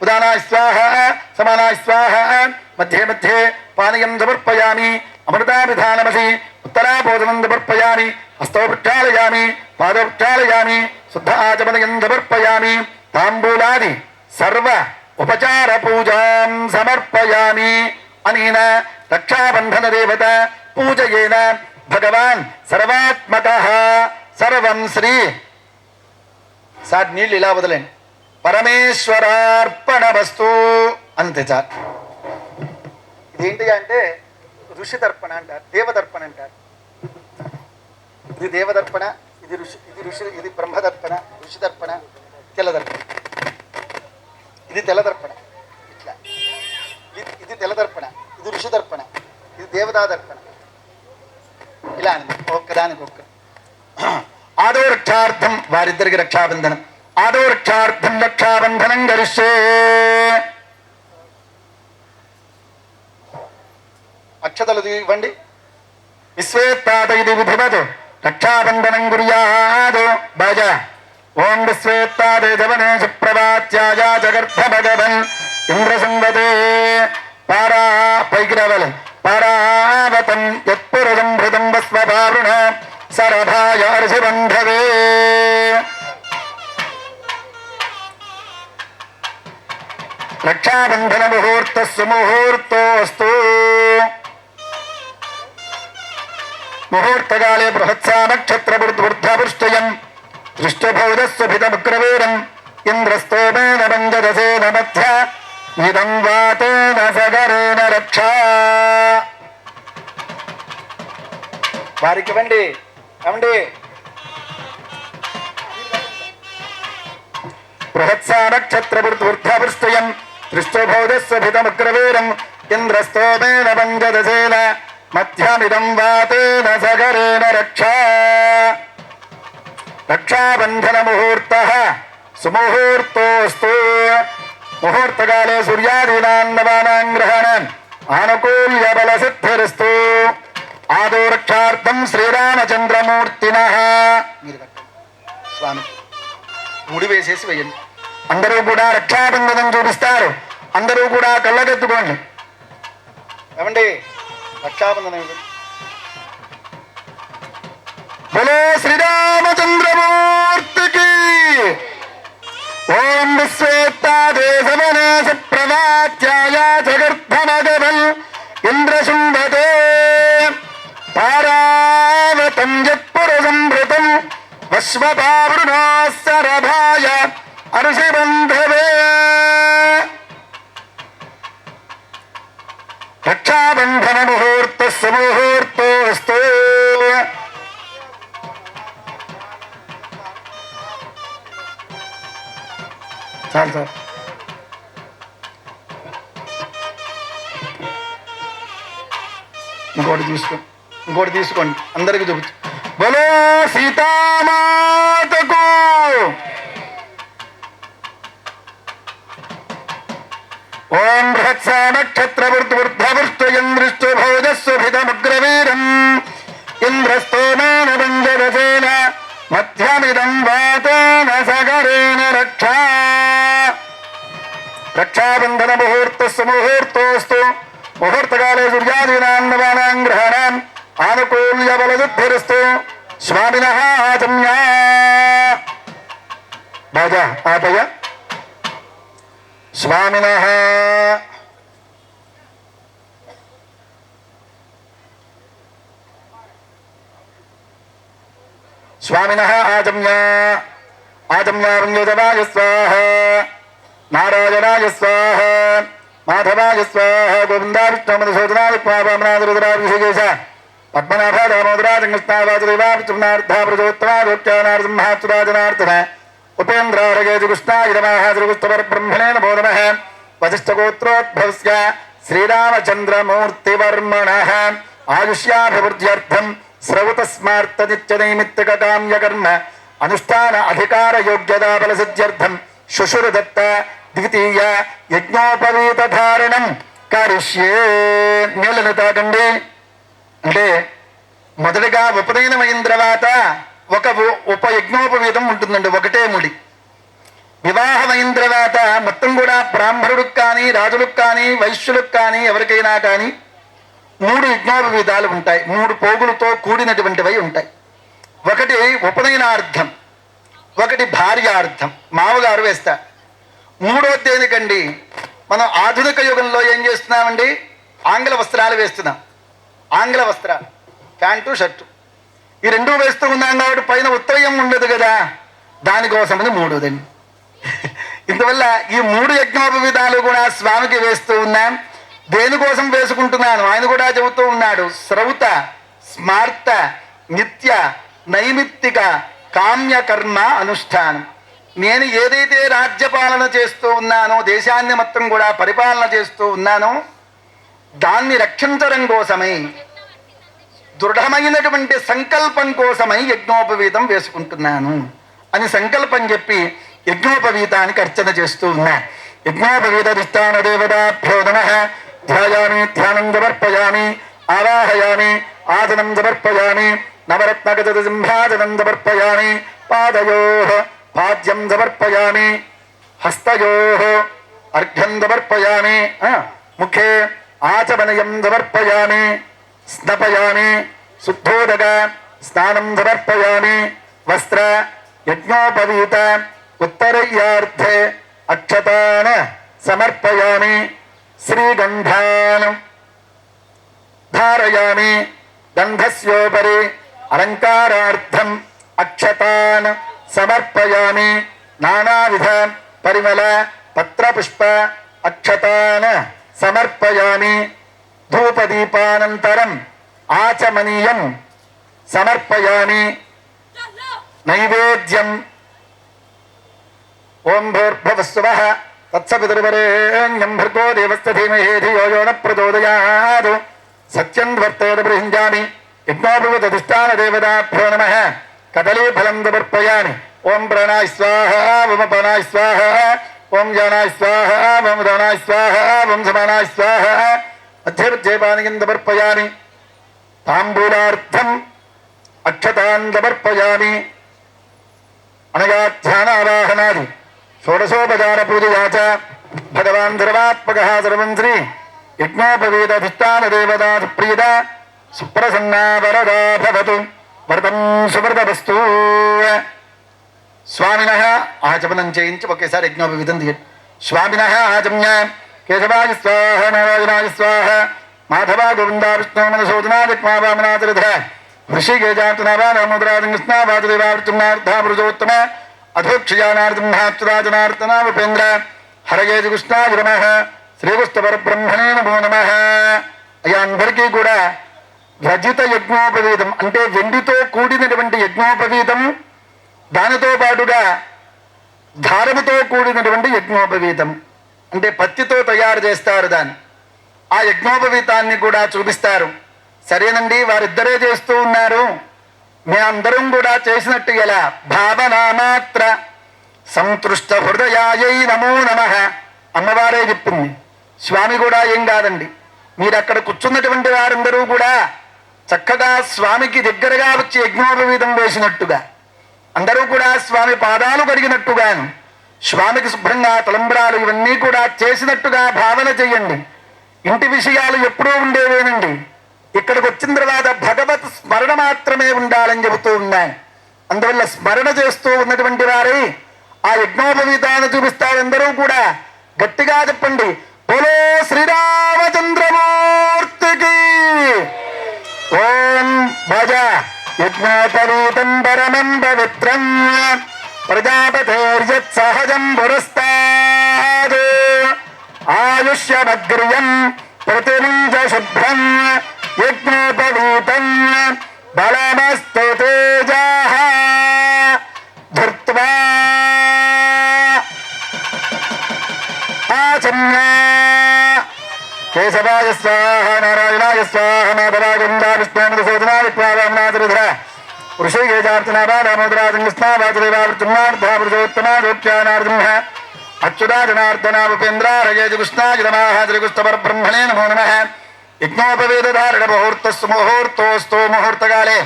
Speaker 2: ఉదానాయ స్వాహ, సమానాయ స్వాహ. మధ్యే మధ్యే పానీయం సమర్పయామి. అమృతాభిధానమసి ఉత్తరాభోజనం సమర్పయామి. హస్తో ప్రక్షాళయామి, పాదో ప్రక్షాళయామి, శుద్ధ ఆచమనయం సమర్పయామి. తాంబూలాది సర్వ ఉపచార పూజాం సమర్పయామి. అనేన రక్షాబంధన దేవత పూజయేన భగవాన్ సర్వాత్మకః సర్వం శ్రీ. సార్ నీళ్ళు ఇలా వదలండి. పరమేశ్వరార్పణ వస్తు అంతే చాలు. ఇదేంటి అంటే ఋషి తర్పణ అంటారు, దేవదర్పణ అంటారు. ఇది దేవదర్పణ, ఇది ఋషి, ఇది బ్రహ్మదర్పణ, ఋషి దర్పణ, తెల్లదర్పణ. ఇది తెల్లదర్పణ, ఇట్లా. ఇది తెల్లదర్పణ, ఇది ఋషి దర్పణ, ఇది దేవతా దర్పణ. ఇలా అని ఒక్కదానికి ఒక్క. ఆదో రక్షార్థం వారిద్దరికి రక్షాబంధనం. ఆదో రక్షార్థం రక్షాబంధనం గరిష్యే. అక్షతలు ఇవ్వండి. విశ్వేత్తాద ఇది విధివత్ రక్షాబంధనం గుర్యాదో భజ. ఓం విశ్వేత్తాదే జవనే సుప్రభాత్యాయ జగర్భ భగవన్ ఇంద్రసంవదే పారా పైకి రావాలి. పరావతం యత్పురుషం వరుణ సరభాయ ఋషిబంధవే. రక్షాబంధన ముహూర్తస్సు ముహూర్తోస్తు. ముహూర్తకాలే బృహత్సా నక్షత్రవృద్ధపుష్టయం దృష్టభౌదస్సుభితముగ్రవీరం ఇంద్రస్తోమేన బంధదసేన మధ్య ఇదం వాతేన సగరేణ రక్షా. వారికి ఇవ్వండి ఏమండి. బృహత్సా నక్షత్రవృద్ధపుష్టయం దృష్టభౌదస్సుభితముగ్రవీరం ఇంద్రస్తోమేన బంధదసేన మధ్యమిదం వాతేన సగరేణ రక్షా. రక్షాబంధన ముహూర్త సుముహూర్తోస్తు. ముహూర్తకాలే సూర్యాదీనాం గ్రహణం ఆనుకూల్య బల సిద్ధిరస్తు. ఆదో రక్షార్థం శ్రీరామచంద్రమూర్తిన. స్వామి ముడి వేసేసి వేయండి. అందరూ కూడా రక్షాబంధనం చూపిస్తారు. అందరూ కూడా కళ్ళగెత్తుకోండి ఏమండి. రక్షాబంధనం బలో శ్రీరామచంద్రమూర్తికి. ఓం విశ్వేత్తాదేశమనేశ ప్రవాత్యాయ జగర్ధమగవల్ ఇంద్రశుంభతే పారావతం యత్పురసంభృతం వశ్వపావృణాసరభాయ అరుషిబంధవే. రక్షాబంధన ముహూర్తస్సు ముహూర్తోస్తు. చాలు సార్. ఇంకోటి తీసుకోండి అందరికి చూపించు. బలో సీతామాతకు. ఓం బృహత్సా నక్షత్రవృద్ధపుష్టయం దృష్టభౌజస్సుభితముగ్రవీరం ఇంద్రస్తోమేన బంధదసేన మధ్యమిదం వాతేన సగరేణ రక్షా. రక్షాబంధన ముహూర్తస్సు ముహూర్తోస్తు. ముహూర్తకాలే సూర్యాదీనాం గ్రహణం ఆనుకూల్య బలసిద్ధిరస్తు. స్వామినః ఆచమ్య. బాజా ఆపయ. స్వామినః స్వామినః ఆచమ్య. ఆచమ్య వృంజోదవాయ స్వాహ. నారాయణాయ స్వాహ. మాధవాయ స్వాహ. గోవిందా విష్ణుమధుసూదనాయ రుద్రాభిషేకేశ పద్మనాభ దామోదరాజంగస్తావాసుదేవాచనార్థాప్రజోత్తమారోక్యానారసింహాచురాజనార్థన ఉపేంద్రారగేజు కృష్ణాయ నమః. శ్రీకృష్ణపరబ్రహ్మణే నమో నమః. వశిష్ఠగోత్రోద్భవస్య శ్రీరామచంద్రమూర్తివర్మణః ఆయుష్యాభివృద్ధ్యర్థం శ్రౌతస్మార్త నిత్యనైమిత్తికకామ్యకర్మ అనుష్ఠాన అధికార యోగ్యతా బలసిద్ధ్యర్థం శుశురదత్త ద్వితీయ యజ్ఞోపవీత ధారణం కరిష్యే. నీళ్ళని తాకండి. అంటే మొదటిగా ఉపనయనమైన తర్వాత ఒక ఉపయజ్ఞోపవీతం ఉంటుందండి. ఒకటే ముడి. వివాహమైన తర్వాత మొత్తం కూడా బ్రాహ్మణుడికి కానీ రాజులకు కానీ వైశ్యులకు కానీ ఎవరికైనా కానీ 3 యజ్ఞోపవీతాలు ఉంటాయి. 3 పోగులతో కూడినటువంటివి ఉంటాయి. ఒకటి ఉపనయనార్థం, ఒకటి భార్యార్థం మామగారు వేస్తారు. మూడోది దేనికండి? మనం ఆధునిక యుగంలో ఏం చేస్తున్నామండి? ఆంగ్ల వస్త్రాలు వేస్తున్నాం. ఆంగ్ల వస్త్రాలు ప్యాంటు షర్టు ఈ 2 వేస్తూ ఉన్నాం కాబట్టి పైన ఉత్తరయం ఉండదు కదా, దానికోసమని 3దండి. ఇందువల్ల ఈ 3 యజ్ఞోపవీతాలు కూడా స్వామికి వేస్తూ ఉన్నాం. దేనికోసం వేసుకుంటున్నాను ఆయన కూడా చెబుతూ ఉన్నాడు. శ్రౌత స్మార్త నిత్య నైమిత్తిక కామ్యకర్మ అనుష్ఠానం. నేను ఏదైతే రాజ్యపాలన చేస్తూ ఉన్నానో, దేశాన్ని మొత్తం కూడా పరిపాలన చేస్తూ ఉన్నానో, దాన్ని రక్షించడం కోసమై దృఢమైనటువంటి సంకల్పం కోసమై యజ్ఞోపవీతం వేసుకుంటున్నాను అని సంకల్పం చెప్పి యజ్ఞోపవీతానికి అర్చన చేస్తూ ఉన్నా. యజ్ఞోపవీత దిష్టాన దేవతాభ్యో నమః. ధ్యాయామి ధ్యానం సమర్పయామి, ఆవాహయామి ఆసనం సమర్పయామి, నవరత్నగత సింహాసనం సమర్పయామి, పాదయోః పాద్యం సమర్పయామి, హస్తయోః అర్ఘ్యం సమర్పయామి, ముఖే ఆచమనయం సమర్పయామి, స్నపయామి, శుద్ధోదక స్నానం సమర్పయామి వస్త్ర యజ్ఞోపవీత ఉత్తరయ్యార్థే అక్షతాన సమర్పయామి శ్రీగంధాన్ ధారయామి గంధస్యోపరి అలంకారార్థం అక్షతాన్ సమర్పయామి నానావిధ పరిమళ పత్రపుష్ప అక్షతాన్ సమర్పయామి ధూపదీపానంతరం ఆచమనీయం సమర్పయామి నైవేద్యం ఓం భూర్భువస్సువః తత్సవితుర్వరేణ్యం భర్గో దేవస్య ధీమహి ధియో యో న ప్రచోదయాత్ సత్యం వర్తేత బృహింజామి యజ్ఞోపవీతాధిష్టాన దేవతాభ్యో నమః కదలీఫలం సమర్పయామి ఓం ప్రాణాయ స్వాహా ఓం అపానాయ స్వాహా ఓం జానాయ స్వాహా ఓం దానాయ స్వాహా ఓం సమానాయ స్వాహా మధ్యమధ్యేపానీయం సమర్పయామి తాంబూలార్థం అక్షతాన్ సమర్పయామి అనగా ధ్యానావాహనాది షోడశోపచార పూజయా చ భగవాన్ సర్వాత్మకః సర్వం శ్రీ యజ్ఞోపవీతాధిష్టాన దేవతా సుప్రీత సుప్రసన్నా వరదా భవతు వరదం సువ్రతమస్తు. స్వామినః ఆచమనం చేయించి ఒకేసారి యజ్ఞోపవీతం తీయండి. స్వామినః ఆచమ్య కేశవాయ స్వాహ నారాయణాయ స్వాహ మాధవా గోవిందా విష్ణు మనసోదనాదిక్మా వామనాతిరథ ఋషికేజాతనవాముద్రాజంకృష్ణ వాసుదేవార్చున్నార్థామృజోత్తమ అధోక్షయానార్జంహాప్తురాజనార్తనాపేంద్ర హరగేజ కృష్ణాయ నమః శ్రీకృష్ణ పరబ్రహ్మణే నమో నమః. అయ్యా అందరికీ కూడా రజిత యజ్ఞోపవీతం అంటే వెండితో కూడినటువంటి యజ్ఞోపవీతం, దానితో పాటుగా దారముతో కూడినటువంటి యజ్ఞోపవీతం అంటే పత్తితో తయారు చేస్తారు దాన్ని. ఆ యజ్ఞోపవీతాన్ని కూడా చూపిస్తారు. సరేనండి, వారిద్దరే చేస్తూ ఉన్నారు, మేమందరం కూడా చేసినట్టు ఎలా? భావనామాత్ర సంతృష్ట హృదయాయై నమో నమః అమ్మవారే చెప్పింది. స్వామి కూడా ఏం కాదండి, మీరు అక్కడ కూర్చున్నటువంటి వారందరూ కూడా చక్కగా స్వామికి దగ్గరగా వచ్చి యజ్ఞోపవీతం వేసినట్టుగా, అందరూ కూడా స్వామి పాదాలు కడిగినట్టుగాను, స్వామికి శుభ్రంగా తలంబ్రాలు ఇవన్నీ కూడా చేసినట్టుగా భావన చెయ్యండి. ఇంటి విషయాలు ఎప్పుడూ ఉండేవేనండి, ఇక్కడికి వచ్చిన తర్వాత భగవత్ స్మరణ మాత్రమే ఉండాలని చెబుతూ ఉన్నాను. అందువల్ల స్మరణ చేస్తూ ఉన్నటువంటి వారే ఆ యజ్ఞోపవీతాన్ని చూపిస్తారు. అందరూ కూడా గట్టిగా చెప్పండి, బోలో శ్రీరామచంద్రమూర్తికి. ఓం భజ యజ్ఞోపవీతం పరమం పవిత్రం ప్రజాపతేర్యత్ సహజం పురస్తాద్ ఆయుష్యమగ్రియం ప్రతిముంజ శుభ్రం యజ్ఞోపవీతం బలమస్తు తేజః ధృత్వా ఆచమ్య కేశవాయ స్వాహ నారాయణాయ స్వాహ మాధవాయ గోవిందా విష్ణు మధుసూదనాయ వామనాతిరథ ఋషికేజార్చనారామోదరాజంకృష్ణ వాసుదేవార్చున్నార్థామృజోత్తమ గోప్యానార్జంహ అచ్యుతా జనార్దన ఉపేంద్ర రజేజ కృష్ణాయ నమః శ్రీకృష్ణ పరబ్రహ్మణే నమో నమః. యజ్ఞోపవీతధారణ ముహూర్తస్సు ముహూర్తోస్తు ముహూర్తకాలే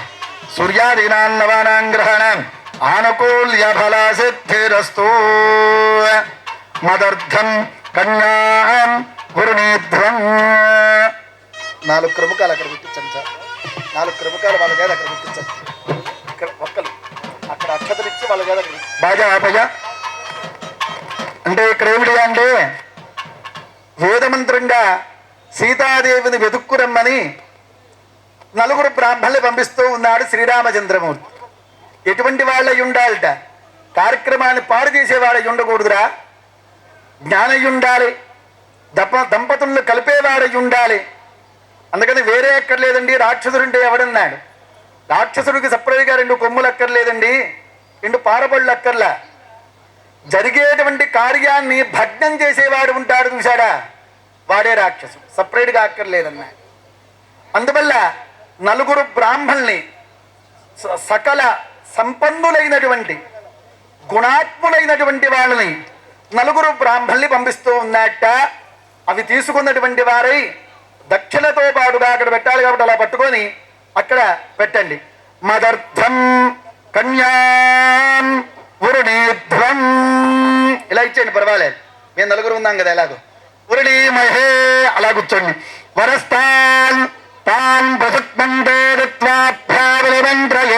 Speaker 2: సూర్యాదీనాం నవానాం గ్రహాణాం ఆనుకూల్య ఫలసిద్ధిరస్తు. మదర్థం కన్యాం గురునిధ్వం. 4 క్రముకాలు అక్కడ గుర్తించండి సార్, 4 క్రముకాలు వాళ్ళ చేత అక్కడ గుర్తించండి. ఇక్కడ ఒక్కలు అక్కడ అక్షతలు ఇచ్చి వాళ్ళ చేత బాగా ఆపగా. అంటే ఇక్కడ ఏమిటి అంటే వేదమంత్రంగా సీతాదేవిని వెతుక్కురమ్మని 4 బ్రాహ్మణులు పంపిస్తూ ఉన్నాడు శ్రీరామచంద్రమూర్తి. ఎటువంటి వాళ్ళై ఉండాలట? కార్యక్రమాన్ని పాడు చేసేవాళ్ళై ఉండకూడదురా, జ్ఞానై ఉండాలి, దంపతులను కలిపేవాడై ఉండాలి. అందుకని వేరే అక్కర్లేదండి. రాక్షసుడుంటే ఎవడన్నాడు? రాక్షసుడికి సపరేట్గా 2 కొమ్ములు అక్కర్లేదండి, 2 పారబళ్ళు అక్కర్లా. జరిగేటువంటి కార్యాన్ని భగ్నం చేసేవాడు ఉంటాడు చూశాడా, వాడే రాక్షసుడు, సపరేట్గా అక్కర్లేదన్నాడు. అందువల్ల 4 బ్రాహ్మణుల్ని సకల సంపన్నులైనటువంటి గుణాత్ములైనటువంటి వాళ్ళని 4 బ్రాహ్మణుల్ని పంపిస్తూ ఉన్నట్ట. అవి తీసుకున్నటువంటి వారై దక్షిణతో పాటుగా అక్కడ పెట్టాలి కాబట్టి అలా పట్టుకొని అక్కడ పెట్టండి. మదర్థం కన్యాం వరుణీధ్వం ఇలా ఇచ్చేయండి, పర్వాలేదు. మేము 4 ఉన్నాం కదా, ఎలాగో వరుణీ మహే అలా కూర్చోండి. వరస్తాన్ తాన్ ప్రసుక్మంతే దత్వాభ్యావలిమంత్రయే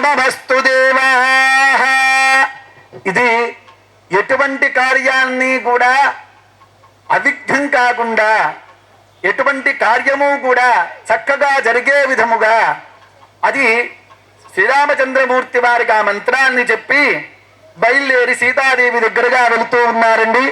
Speaker 2: మమస్తు దేవా. ఇది ఎటువంటి కార్యాన్ని కూడా అవిఘ్నం కాకుండా, ఎటువంటి కార్యము కూడా చక్కగా జరిగే విధముగా అది శ్రీరామచంద్రమూర్తి వారికి ఆ మంత్రాన్ని చెప్పి బయలుదేరి సీతాదేవి దగ్గరగా వెళుతూ ఉన్నారండి.